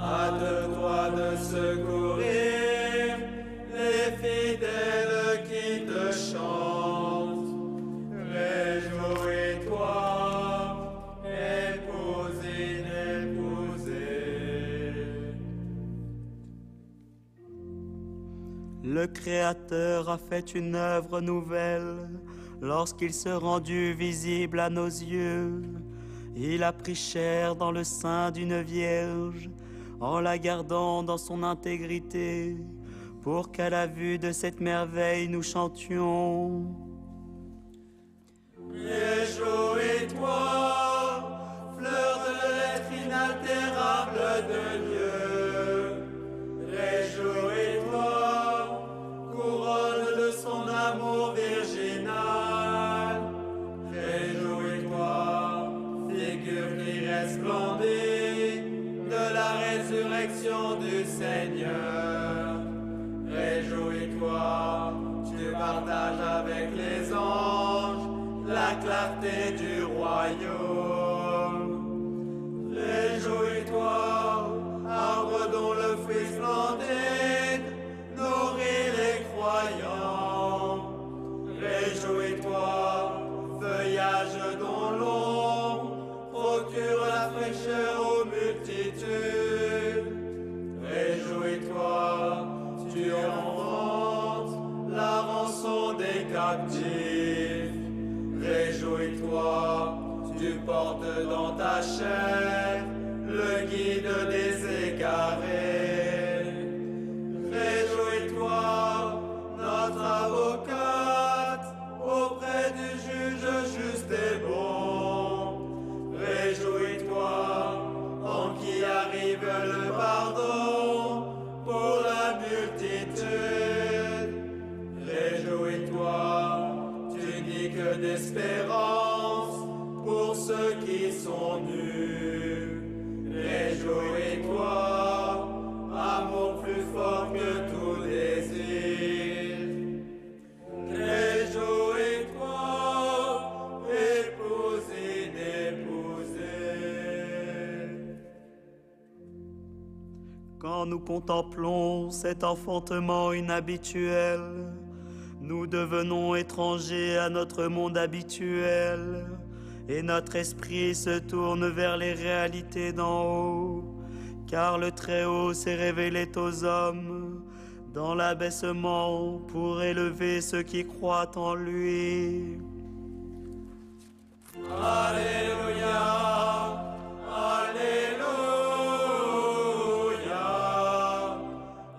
Hâte-toi de secourir les fidèles qui te chantent. Réjouis-toi, épouse inépousée.
Le Créateur a fait une œuvre nouvelle lorsqu'il se rendut visible à nos yeux. Il a pris chair dans le sein d'une vierge en la gardant dans son intégrité pour qu'à la vue de cette merveille nous chantions.
Réjouis-toi, fleur de l'être inaltérable de Dieu. Réjouis-toi, couronne de son amour virginal. Réjouis-toi, figure qui resplendit de la résurrection du Seigneur. Réjouis-toi, tu partages avec les anges la clarté du royaume. Réjouis-toi, arbre dont le fruit splendide nourrit les croyants. Réjouis-toi, feuillage dont l'ombre procure la fraîcheur aux multitudes. Réjouis-toi, tu enfantes la rançon des captifs. Réjouis-toi, tu portes dans ta chair le guide des égarés. Réjouis-toi, notre avocate, auprès du juge juste et bon. Réjouis-toi, en qui arrive le pardon pour la multitude. Réjouis-toi, tunique d'espérance pour ceux qui sont nus. Réjouis-toi, amour plus fort que tout désir. Réjouis-toi, épouse inépousée.
Quand nous contemplons cet enfantement inhabituel, Nous devenons étrangers à notre monde habituel, et notre esprit se tourne vers les réalités d'en haut, car le Très-Haut s'est révélé aux hommes dans l'abaissement pour élever ceux qui croient en lui.
Alléluia, Alléluia,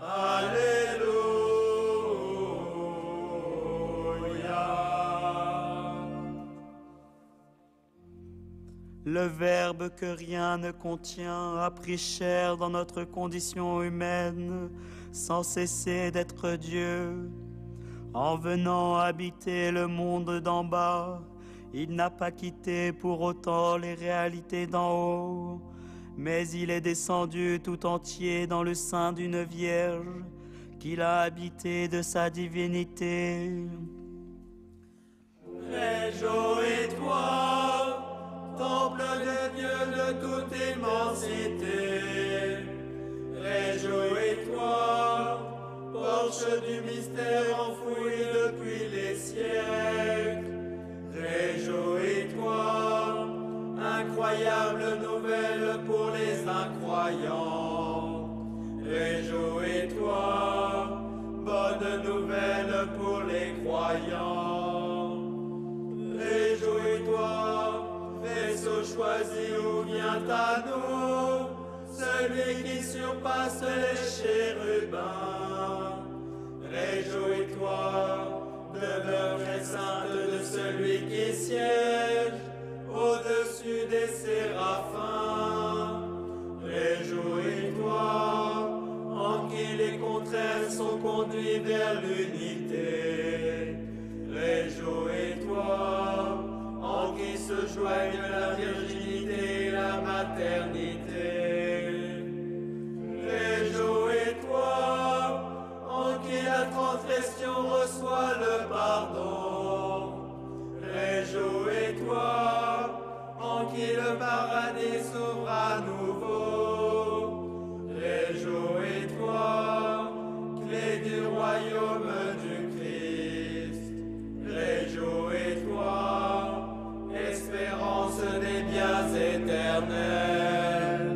Alléluia.
Le Verbe que rien ne contient a pris chair dans notre condition humaine, sans cesser d'être Dieu. En venant habiter le monde d'en bas, il n'a pas quitté pour autant les réalités d'en haut, mais il est descendu tout entier dans le sein d'une vierge, qu'il a habité de sa divinité.
Réjouis-toi, temple de Dieu de toute immensité. Réjouis-toi, porche du mystère enfoui depuis les siècles. Réjouis-toi, incroyable nouvelle pour les incroyants. Réjouis-toi, bonne nouvelle pour les croyants. Réjouis-toi, vaisseau choisi où vient à nous, celui qui surpasse les chérubins. Réjouis-toi, demeure très sainte de celui qui siège au-dessus des séraphins. Réjouis-toi, en qui les contraires sont conduits vers l'unité. Réjouis-toi, en qui se joignent la virginité et la maternité. Réjouis-toi, en qui la transgression reçoit le pardon. Réjouis-toi, en qui le paradis s'ouvre à nouveau. Réjouis-toi, clé du royaume du Christ. Réjouis-toi, espérance des biens éternels.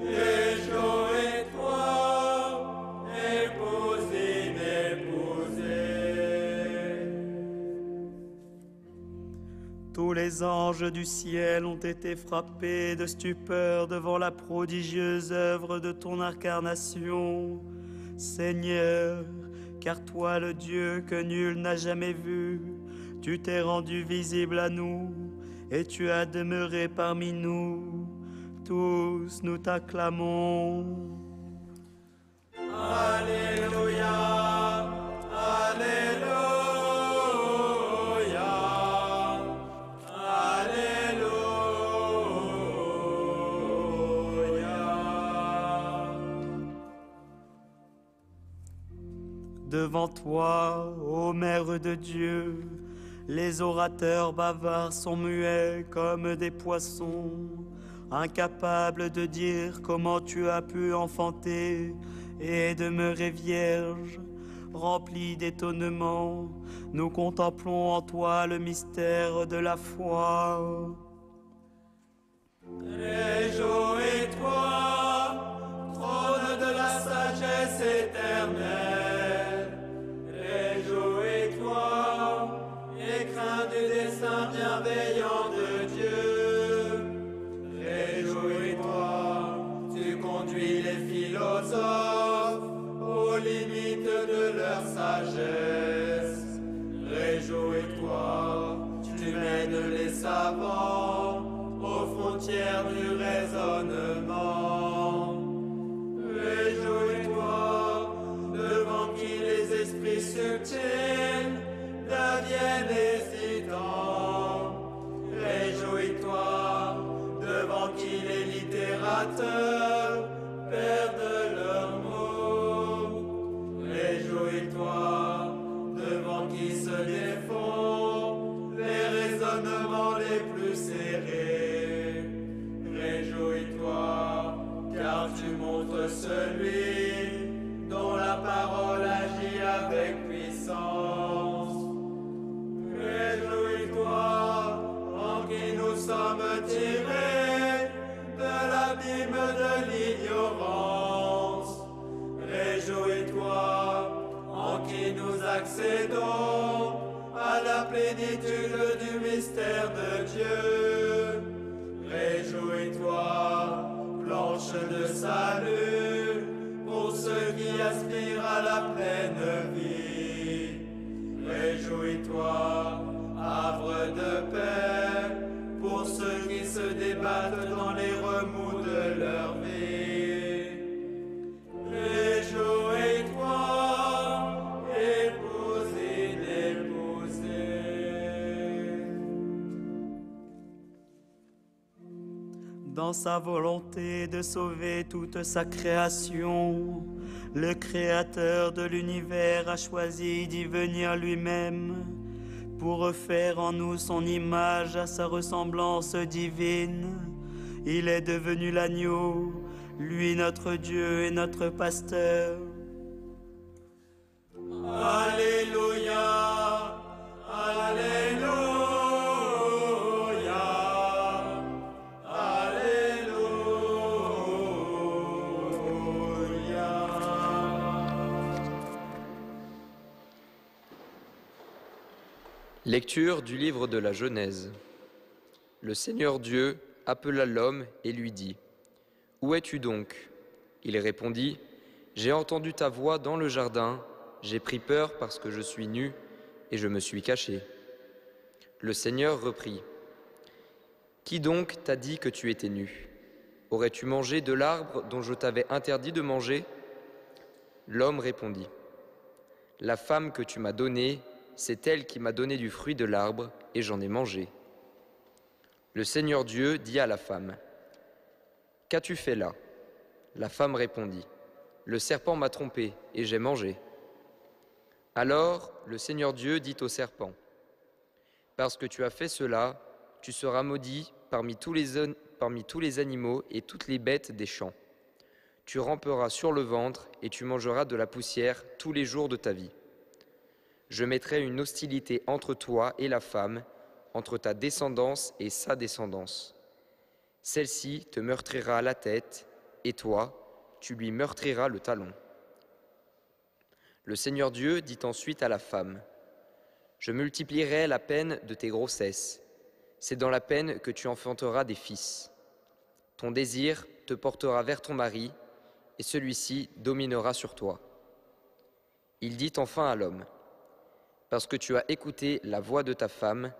Réjouis-toi, épouse inépousée.
Tous les anges du ciel ont été frappés de stupeur devant la prodigieuse œuvre de ton incarnation, Seigneur, car toi, le Dieu que nul n'a jamais vu, tu t'es rendu visible à nous et tu as demeuré parmi nous. Tous nous t'acclamons.
Alléluia, Alléluia, Alléluia.
Devant toi, ô Mère de Dieu, les orateurs bavards sont muets comme des poissons, incapables de dire comment tu as pu enfanter et demeurer vierge. Remplis d'étonnement, nous contemplons en toi le mystère de la foi.
Réjouis-toi, trône de la sagesse éternelle. Réjouis-toi, écrin du dessein bienveillant de Dieu. Réjouis-toi, tu conduis les philosophes aux limites de leur sagesse. Réjouis-toi, tu mènes les savants aux frontières du raisonnement. Réjouis-toi, devant qui les esprits subtils deviennent hésitants. Réjouis-toi, devant qui les littérateurs perdent leurs mots. Réjouis-toi, devant qui se défont les raisonnements les plus serrés. Réjouis-toi, car tu montres celui dont la parole agit avec puissance. Réjouis-toi, en qui nous accédons à la plénitude du mystère de Dieu. Réjouis-toi, planche de salut, pour ceux qui aspirent à la pleine vie. Réjouis-toi, havre de paix, pour ceux qui se débattent dans les remous de leur vie. Réjouis-toi, épouse inépousée.
Dans sa volonté de sauver toute sa création, le Créateur de l'univers a choisi d'y venir lui-même pour refaire en nous son image à sa ressemblance divine. Il est devenu l'agneau, lui notre Dieu et notre pasteur.
Alléluia, Alléluia, Alléluia.
Lecture du livre de la Genèse. Le Seigneur Dieu appela l'homme et lui dit : « Où es-tu donc ? » Il répondit : « J'ai entendu ta voix dans le jardin, j'ai pris peur parce que je suis nu et je me suis caché. » Le Seigneur reprit : « Qui donc t'a dit que tu étais nu ? Aurais-tu mangé de l'arbre dont je t'avais interdit de manger ? » L'homme répondit : « La femme que tu m'as donnée, c'est elle qui m'a donné du fruit de l'arbre, et j'en ai mangé. » Le Seigneur Dieu dit à la femme : « Qu'as-tu fait là ? » La femme répondit : « Le serpent m'a trompé, et j'ai mangé. » Alors le Seigneur Dieu dit au serpent : « Parce que tu as fait cela, tu seras maudit parmi tous les animaux et toutes les bêtes des champs. Tu ramperas sur le ventre, et tu mangeras de la poussière tous les jours de ta vie. Je mettrai une hostilité entre toi et la femme, entre ta descendance et sa descendance. Celle-ci te meurtrira la tête, et toi, tu lui meurtriras le talon. » Le Seigneur Dieu dit ensuite à la femme : « Je multiplierai la peine de tes grossesses. C'est dans la peine que tu enfanteras des fils. Ton désir te portera vers ton mari, et celui-ci dominera sur toi. » Il dit enfin à l'homme : « Parce que tu as écouté la voix de ta femme,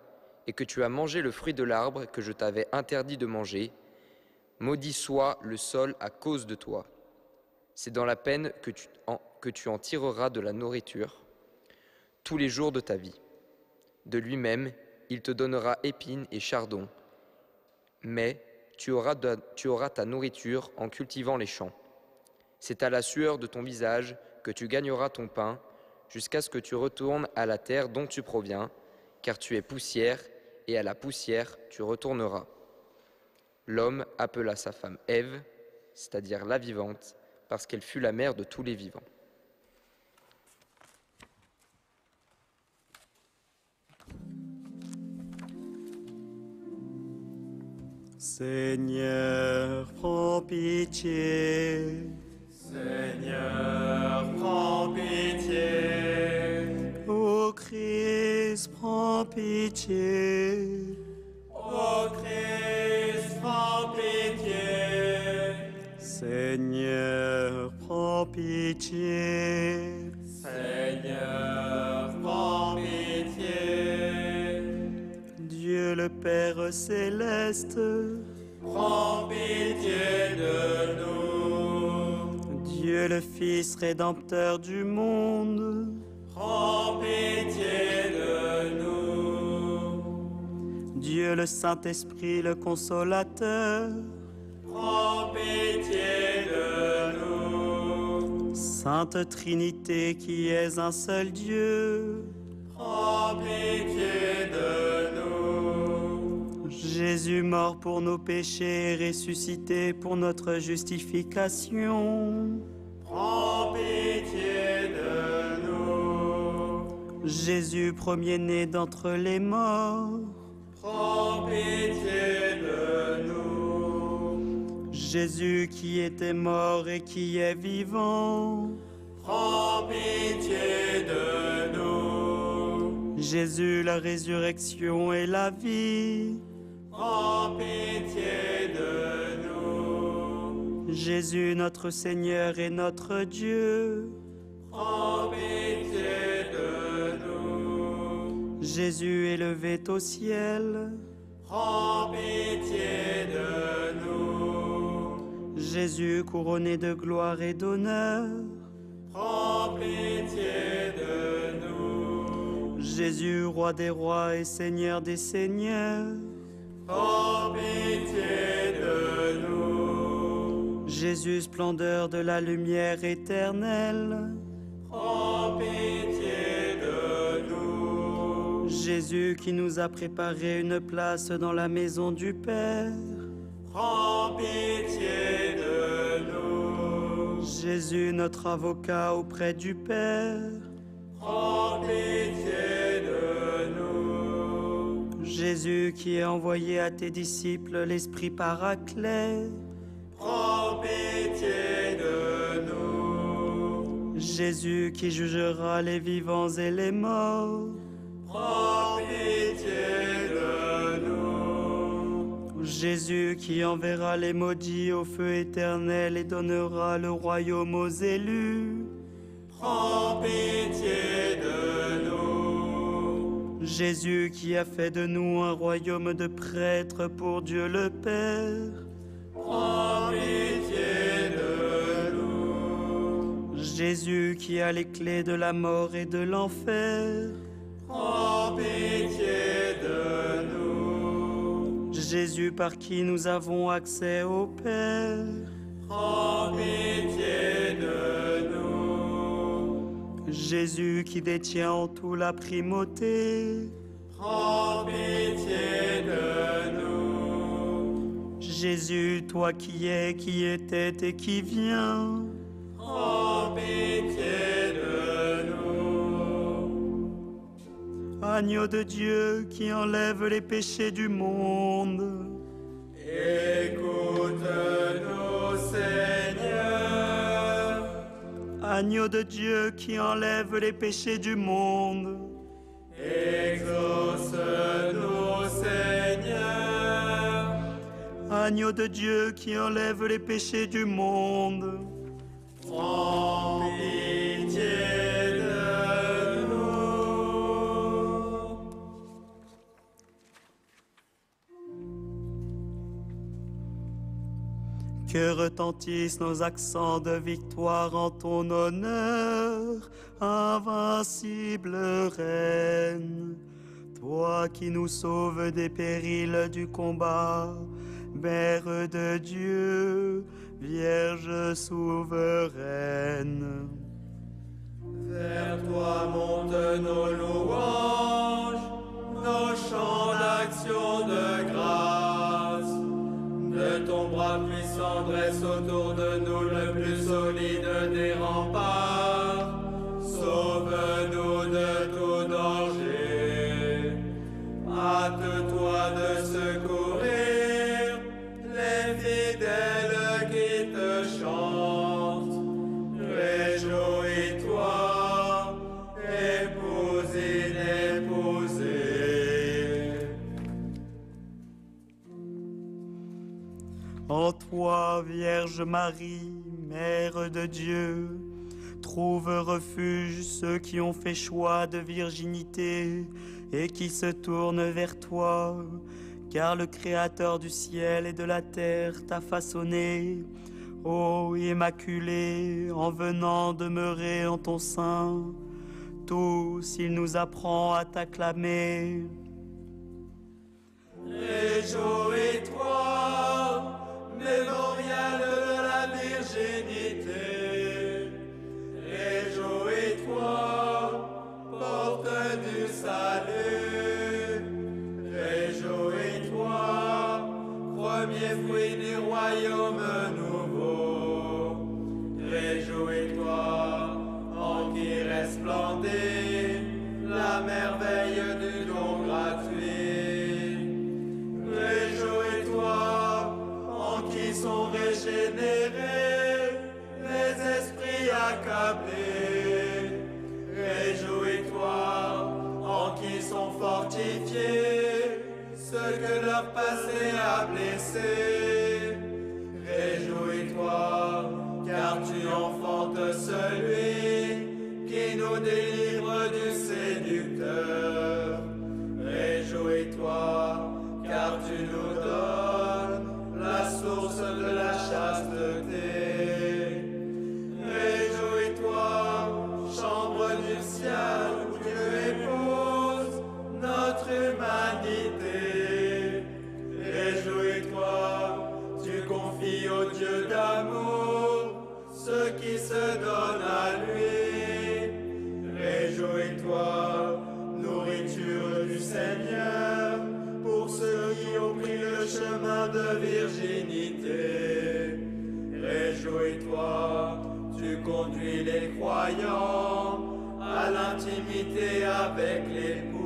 et que tu as mangé le fruit de l'arbre que je t'avais interdit de manger, maudit soit le sol à cause de toi. C'est dans la peine que tu en tireras de la nourriture tous les jours de ta vie. De lui-même, il te donnera épines et chardons, mais tu auras ta nourriture en cultivant les champs. C'est à la sueur de ton visage que tu gagneras ton pain, jusqu'à ce que tu retournes à la terre dont tu proviens, car tu es poussière, et à la poussière tu retourneras. » L'homme appela sa femme Ève, c'est-à-dire la vivante, parce qu'elle fut la mère de tous les vivants.
Seigneur, prends pitié.
Seigneur, prends pitié.
Ô Christ, prends pitié.
Ô Christ, prends pitié.
Seigneur, prends pitié.
Seigneur, prends pitié.
Dieu le Père céleste,
Prends pitié de nous.
Dieu le Fils rédempteur du monde,
Prends pitié de nous.
Dieu le Saint-Esprit, le Consolateur,
Prends pitié de nous.
Sainte Trinité qui es un seul Dieu,
Prends pitié de nous.
Jésus mort pour nos péchés, ressuscité pour notre justification,
Prends pitié de nous.
Jésus premier-né d'entre les morts,
Prends pitié de nous.
Jésus qui était mort et qui est vivant,
prends pitié de nous.
Jésus, la résurrection et la vie,
Prends pitié de nous.
Jésus, notre Seigneur et notre Dieu,
Prends pitié de nous.
Jésus élevé au ciel,
Prends pitié de nous.
Jésus couronné de gloire et d'honneur,
Prends pitié de nous.
Jésus, roi des rois et Seigneur des seigneurs,
Prends pitié de nous.
Jésus, splendeur de la lumière éternelle,
Prends pitié de nous.
Jésus qui nous a préparé une place dans la maison du Père,
Prends pitié de nous.
Jésus, notre avocat auprès du Père,
Prends pitié de nous.
Jésus qui est envoyé à tes disciples l'Esprit Paraclet,
Prends pitié de nous.
Jésus qui jugera les vivants et les morts,
Prends pitié de nous.
Jésus qui enverra les maudits au feu éternel et donnera le royaume aux élus,
Prends pitié de nous.
Jésus qui a fait de nous un royaume de prêtres pour Dieu le Père,
Prends pitié de nous.
Jésus qui a les clés de la mort et de l'enfer,
Prends pitié de nous.
Jésus par qui nous avons accès au Père,
Prends pitié de nous.
Jésus qui détient en tout la primauté,
Prends pitié de nous.
Jésus, toi qui es, qui étais et qui viens,
Prends pitié de nous.
Agneau de Dieu qui enlève les péchés du monde,
Écoute-nous, Seigneur.
Agneau de Dieu qui enlève les péchés du monde,
Exauce-nous, Seigneur.
Agneau de Dieu qui enlève les péchés du monde,
Prends pitié de nous.
que retentissent nos accents de victoire en ton honneur, invincible Reine. Toi qui nous sauves des périls du combat, Mère de Dieu, Vierge souveraine.
Vers toi montent nos louanges, nos chants d'action de grâce. De ton bras puissant dresse autour de nous le plus solide des remparts. Sauve-nous de tout danger. Hâte-toi de secourir les fidèles qui te chantent. Réjouis-toi, épouse inépousée.
En toi, Vierge Marie, Mère de Dieu, trouve refuge ceux qui ont fait choix de virginité et qui se tournent vers toi, car le Créateur du ciel et de la terre t'a façonné, ô Immaculée, en venant demeurer en ton sein. Tous, il nous apprend à t'acclamer.
Réjouis-toi, mémorial de la virginité. Réjouis-toi, porte du salut. Réjouis-toi, premier fruit du royaume nouveau. Réjouis-toi, en qui resplendit la merveille du don gratuit. Réjouis-toi, en qui sont régénérés les esprits accablés. doivent passer à blesser. Réjouis-toi, car tu enfantes celui qui nous délivre du séducteur. Réjouis-toi, car tu nous donnes la source de la chasteté. Réjouis-toi, chambre nuptiale où Dieu épouse notre humanité. Réjouis-toi, tu confies au Dieu d'amour ceux qui se donnent à lui. Réjouis-toi, nourriture du Seigneur, pour ceux qui ont pris le chemin de virginité. Réjouis-toi, tu conduis les croyants à l'intimité avec l'époux.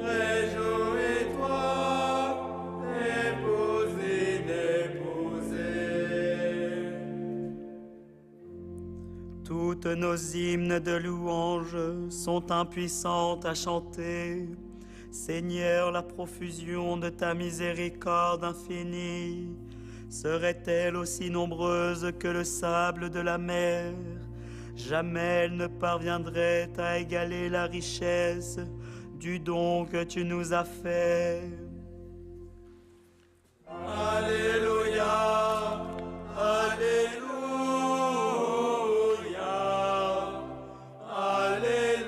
Réjouis-toi, épouse inépousée.
Toutes nos hymnes de louange sont impuissantes à chanter. Seigneur, la profusion de ta miséricorde infinie serait-elle aussi nombreuse que le sable de la mer? Jamais elle ne parviendrait à égaler la richesse du don que tu nous as fait.
Alléluia, Alléluia, Alléluia.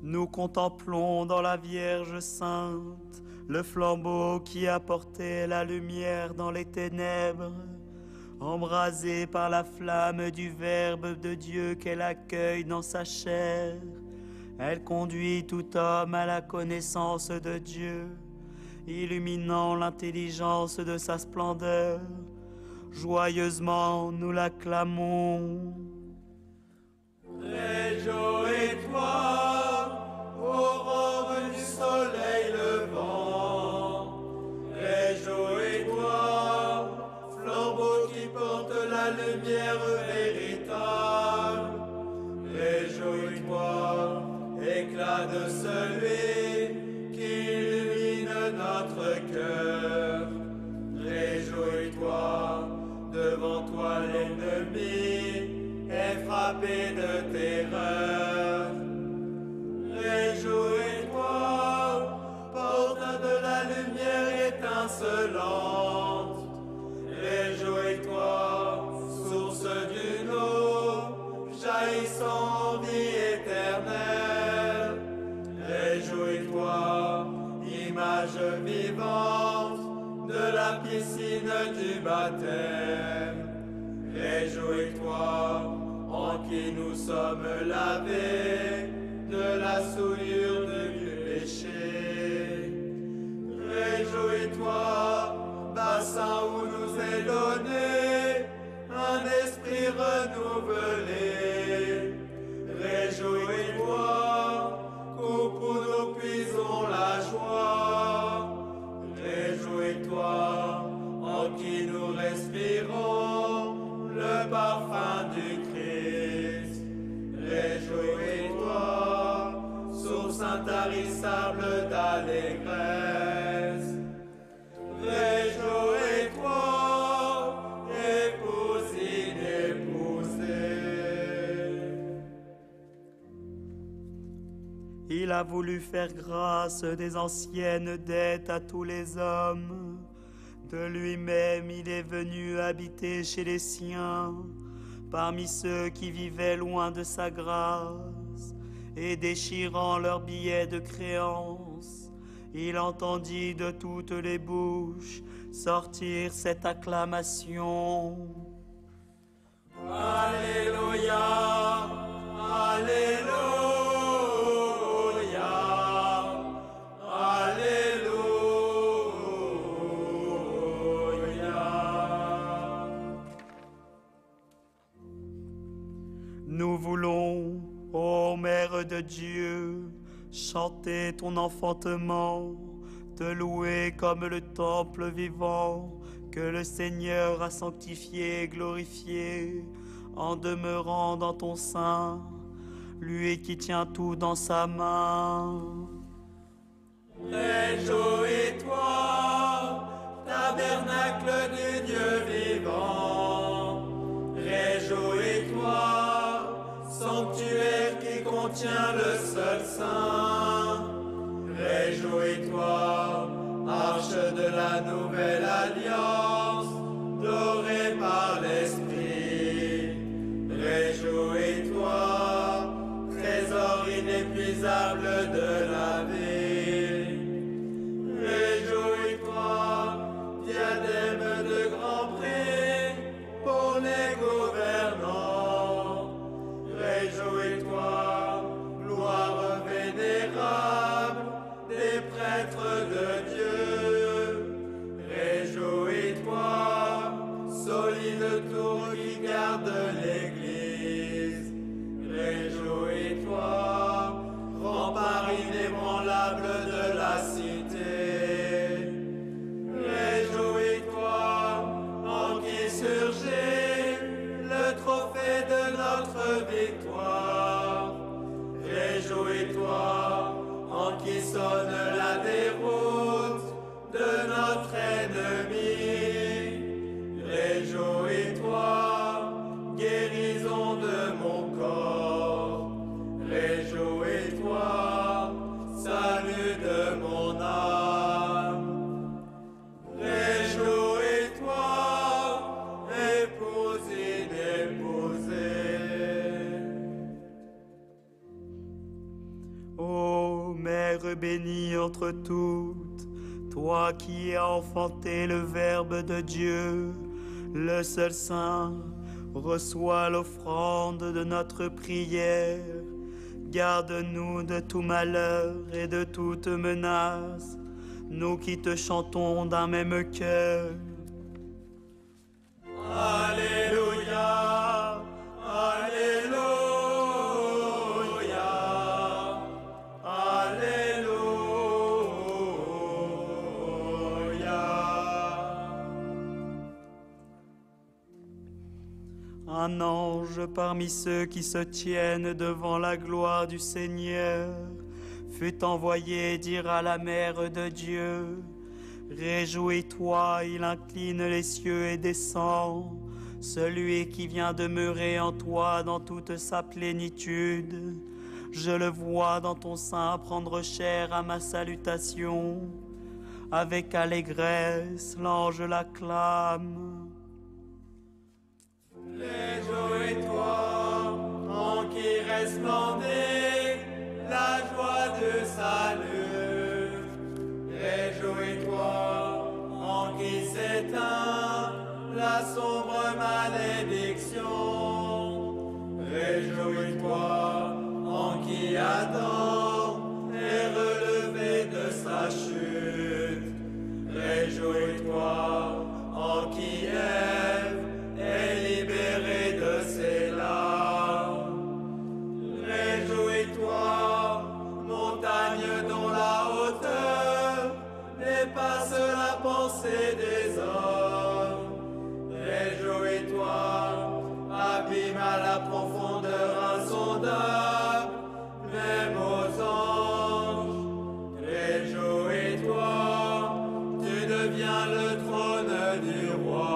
Nous contemplons dans la Vierge Sainte le flambeau qui apportait la lumière dans les ténèbres. Embrasée par la flamme du Verbe de Dieu qu'elle accueille dans sa chair, elle conduit tout homme à la connaissance de Dieu, illuminant l'intelligence de sa splendeur. Joyeusement nous l'acclamons.
Réjouis-toi, aurore du soleil levant. Réjouis-toi, flambeau qui porte la lumière véritable. Réjouis-toi, éclat de celui qui illumine notre cœur. Réjouis-toi, devant toi l'ennemi est frappé de terreur. Réjouis-toi, porte de la lumière étincelante. Réjouis-toi, source d'une eau jaillissant en vie éternelle. Réjouis-toi, image vivante de la piscine du baptême. Réjouis-toi, en qui nous sommes lavés de la souillure du péché. Réjouis-toi, bassin où nous est donné un esprit renouvelé. Réjouis-toi, coupe où nous puisons la joie. Réjouis-toi, en qui nous respirons le parfum du Christ. Réjouis-toi, source intarissable d'allégresse. Réjouis-toi, épouse inépousée.
Il a voulu faire grâce des anciennes dettes à tous les hommes. De lui-même, il est venu habiter chez les siens, parmi ceux qui vivaient loin de sa grâce, et déchirant leurs billets de créance, il entendit de toutes les bouches sortir cette acclamation.
Alléluia, Alléluia, Alléluia.
Nous voulons, ô Mère de Dieu, chanter ton enfantement, te louer comme le temple vivant que le Seigneur a sanctifié et glorifié, en demeurant dans ton sein, lui qui tient tout dans sa main.
Réjouis-toi, tabernacle du Dieu vivant. Réjouis-toi, sanctuaire qui contient le seul saint. Réjouis-toi, arche de la nouvelle alliance, dorée par l'Esprit. Réjouis-toi, trésor inépuisable de la vie. Réjouis-toi, diadème de grand prix pour les gouvernants. Réjouis-toi, gloire vénérable des prêtres de Dieu. Réjouis-toi, solide tour qui garde l'Église. Réjouis-toi, rempart inébranlable de la cité. Réjouis-toi, en qui surgit le trophée de notre victoire. Réjouis-toi, en qui sonne la déroute de notre ennemi. Réjouis-toi, guérison de mon corps. Réjouis-toi, salut de mon âme. Réjouis-toi, épouse inépousée.
Ô Mère bénie entre toutes, toi qui as enfanté le Verbe de Dieu, le seul Saint, reçois l'offrande de notre prière. Garde-nous de tout malheur et de toute menace, nous qui te chantons d'un même cœur.
Alléluia, Alléluia, Alléluia.
Un ange parmi ceux qui se tiennent devant la gloire du Seigneur fut envoyé dire à la Mère de Dieu: Réjouis-toi, il incline les cieux et descend, celui qui vient demeurer en toi dans toute sa plénitude. Je le vois dans ton sein prendre chair à ma salutation. Avec allégresse, l'ange l'acclame.
Réjouis-toi, en qui resplendit la joie du salut. Réjouis-toi, en qui s'éteint la sombre malédiction. Réjouis-toi, en qui Adam est relevé de sa chute. Réjouis-toi, en qui Ève est libérée de ses larmes. Réjouis-toi, montagne dont la hauteur dépasse la pensée des hommes. Réjouis-toi, abîme à la profondeur insondable, même aux anges. Réjouis-toi, tu deviens le trône du roi.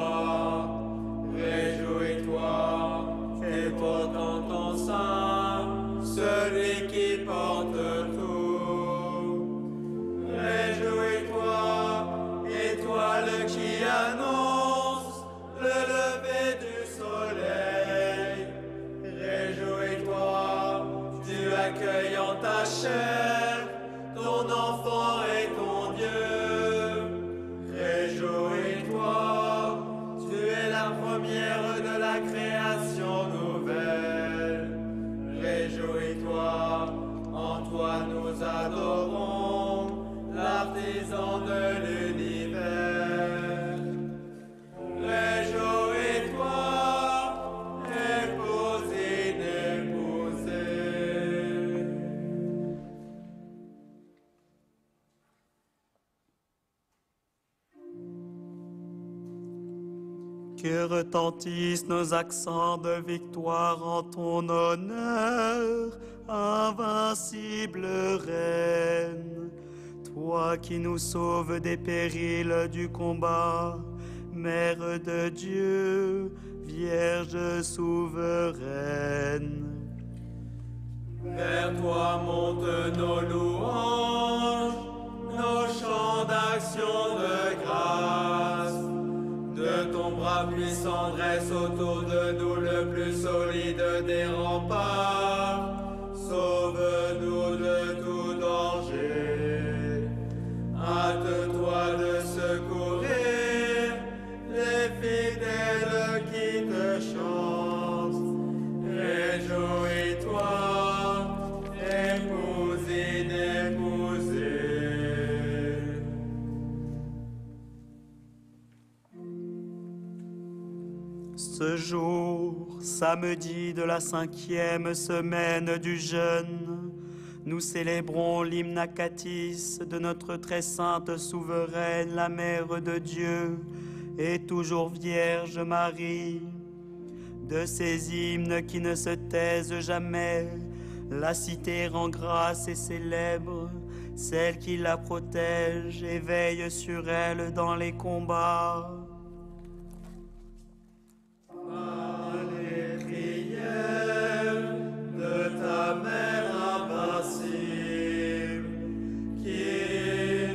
Réjouis-toi, et porte en ton sein celui qui porte tout. Réjouis-toi, étoile qui annonce le lever du soleil. Réjouis-toi, tu accueilles en ta chair ton enfant et ton Dieu. Réjouis-toi, tu es la première de la création nouvelle. Réjouis-toi, en toi nous adorons l'artisan de l'univers. Réjouis-toi, épouse inépousée.
Que retentissent nos accents de victoire en ton honneur, invincible Reine. Toi qui nous sauves des périls du combat, Mère de Dieu, Vierge souveraine.
Vers toi montent nos louanges, nos chants d'action de grâce. De ton bras puissant dresse autour de nous le plus solide des remparts. Sauve-nous de tout danger. Hâte-toi de secourir les fidèles qui te chantent. Réjouis-toi, épouse inépousée.
Ce jour, samedi de la 5e semaine du jeûne, nous célébrons l'hymne Acatis de notre très sainte souveraine, la Mère de Dieu, et toujours Vierge Marie. De ces hymnes qui ne se taisent jamais, la cité rend grâce et célèbre celle qui la protège et veille sur elle dans les combats.
Par les prières de ta mère invincible, qui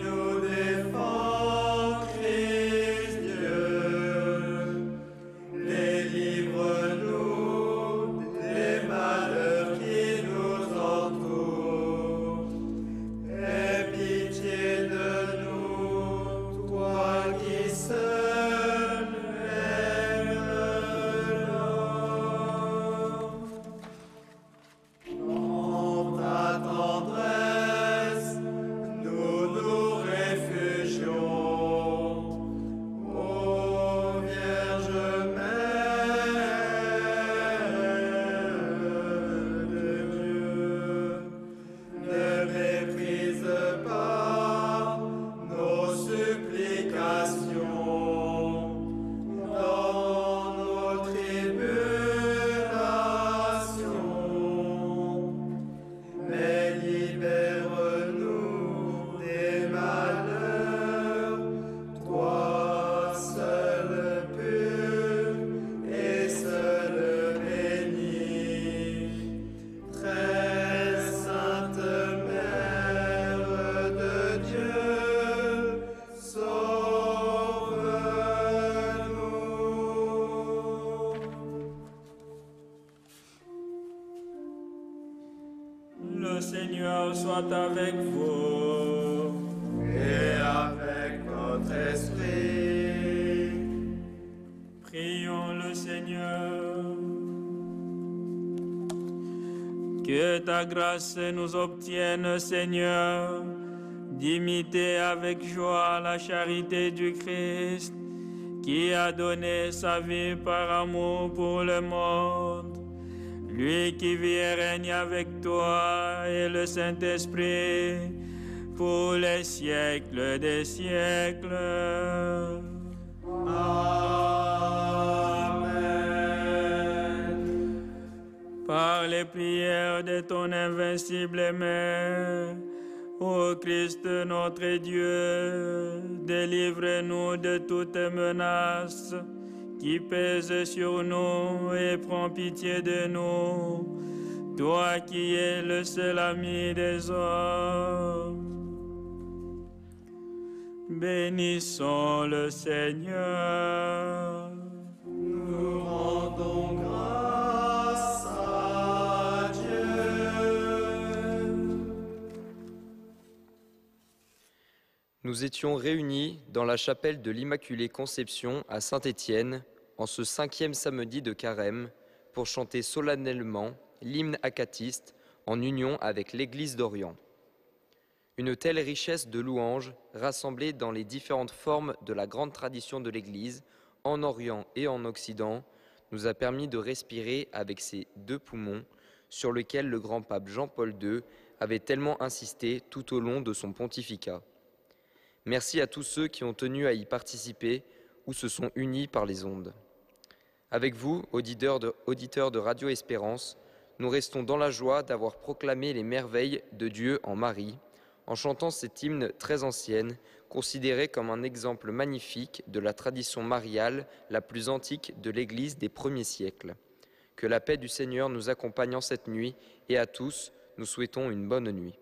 nous défend, Christ Dieu, délivre-nous des malheurs qui nous entourent. Aie pitié de nous, toi qui seul aimes l'homme. Dans ta tendresse, nous nous réfugions. Ô Vierge Mère de Dieu, ne méprise pas nos supplications dans nos tribulations, mais libère-nous des malheurs, toi seul pur et seul béni. Très sainte Mère de Dieu, sauve-nous.
Le Seigneur soit avec vous.
Et avec votre esprit,
Prions le Seigneur. Que ta grâce nous obtienne, Seigneur, d'imiter avec joie la charité du Christ, qui a donné sa vie par amour pour le monde. Lui qui vit et règne avec toi et le Saint-Esprit pour les siècles des siècles.
Amen.
Par les prières de ton invincible Mère, ô Christ notre Dieu, délivre-nous de toute menace qui pèse sur nous et prends pitié de nous, toi qui es le seul ami des hommes. Bénissons le Seigneur.
Nous rendons grâce à Dieu.
Nous étions réunis dans la chapelle de l'Immaculée Conception à Saint-Étienne en ce 5e samedi de Carême pour chanter solennellement l'hymne acatiste en union avec l'Église d'Orient. Une telle richesse de louanges rassemblées dans les différentes formes de la grande tradition de l'Église, en Orient et en Occident, nous a permis de respirer avec ces deux poumons sur lesquels le grand pape Jean-Paul II avait tellement insisté tout au long de son pontificat. Merci à tous ceux qui ont tenu à y participer ou se sont unis par les ondes. Avec vous, auditeurs de Radio Espérance, nous restons dans la joie d'avoir proclamé les merveilles de Dieu en Marie, en chantant cette hymne très ancienne, considérée comme un exemple magnifique de la tradition mariale la plus antique de l'Église des premiers siècles. Que la paix du Seigneur nous accompagne en cette nuit, et à tous, nous souhaitons une bonne nuit.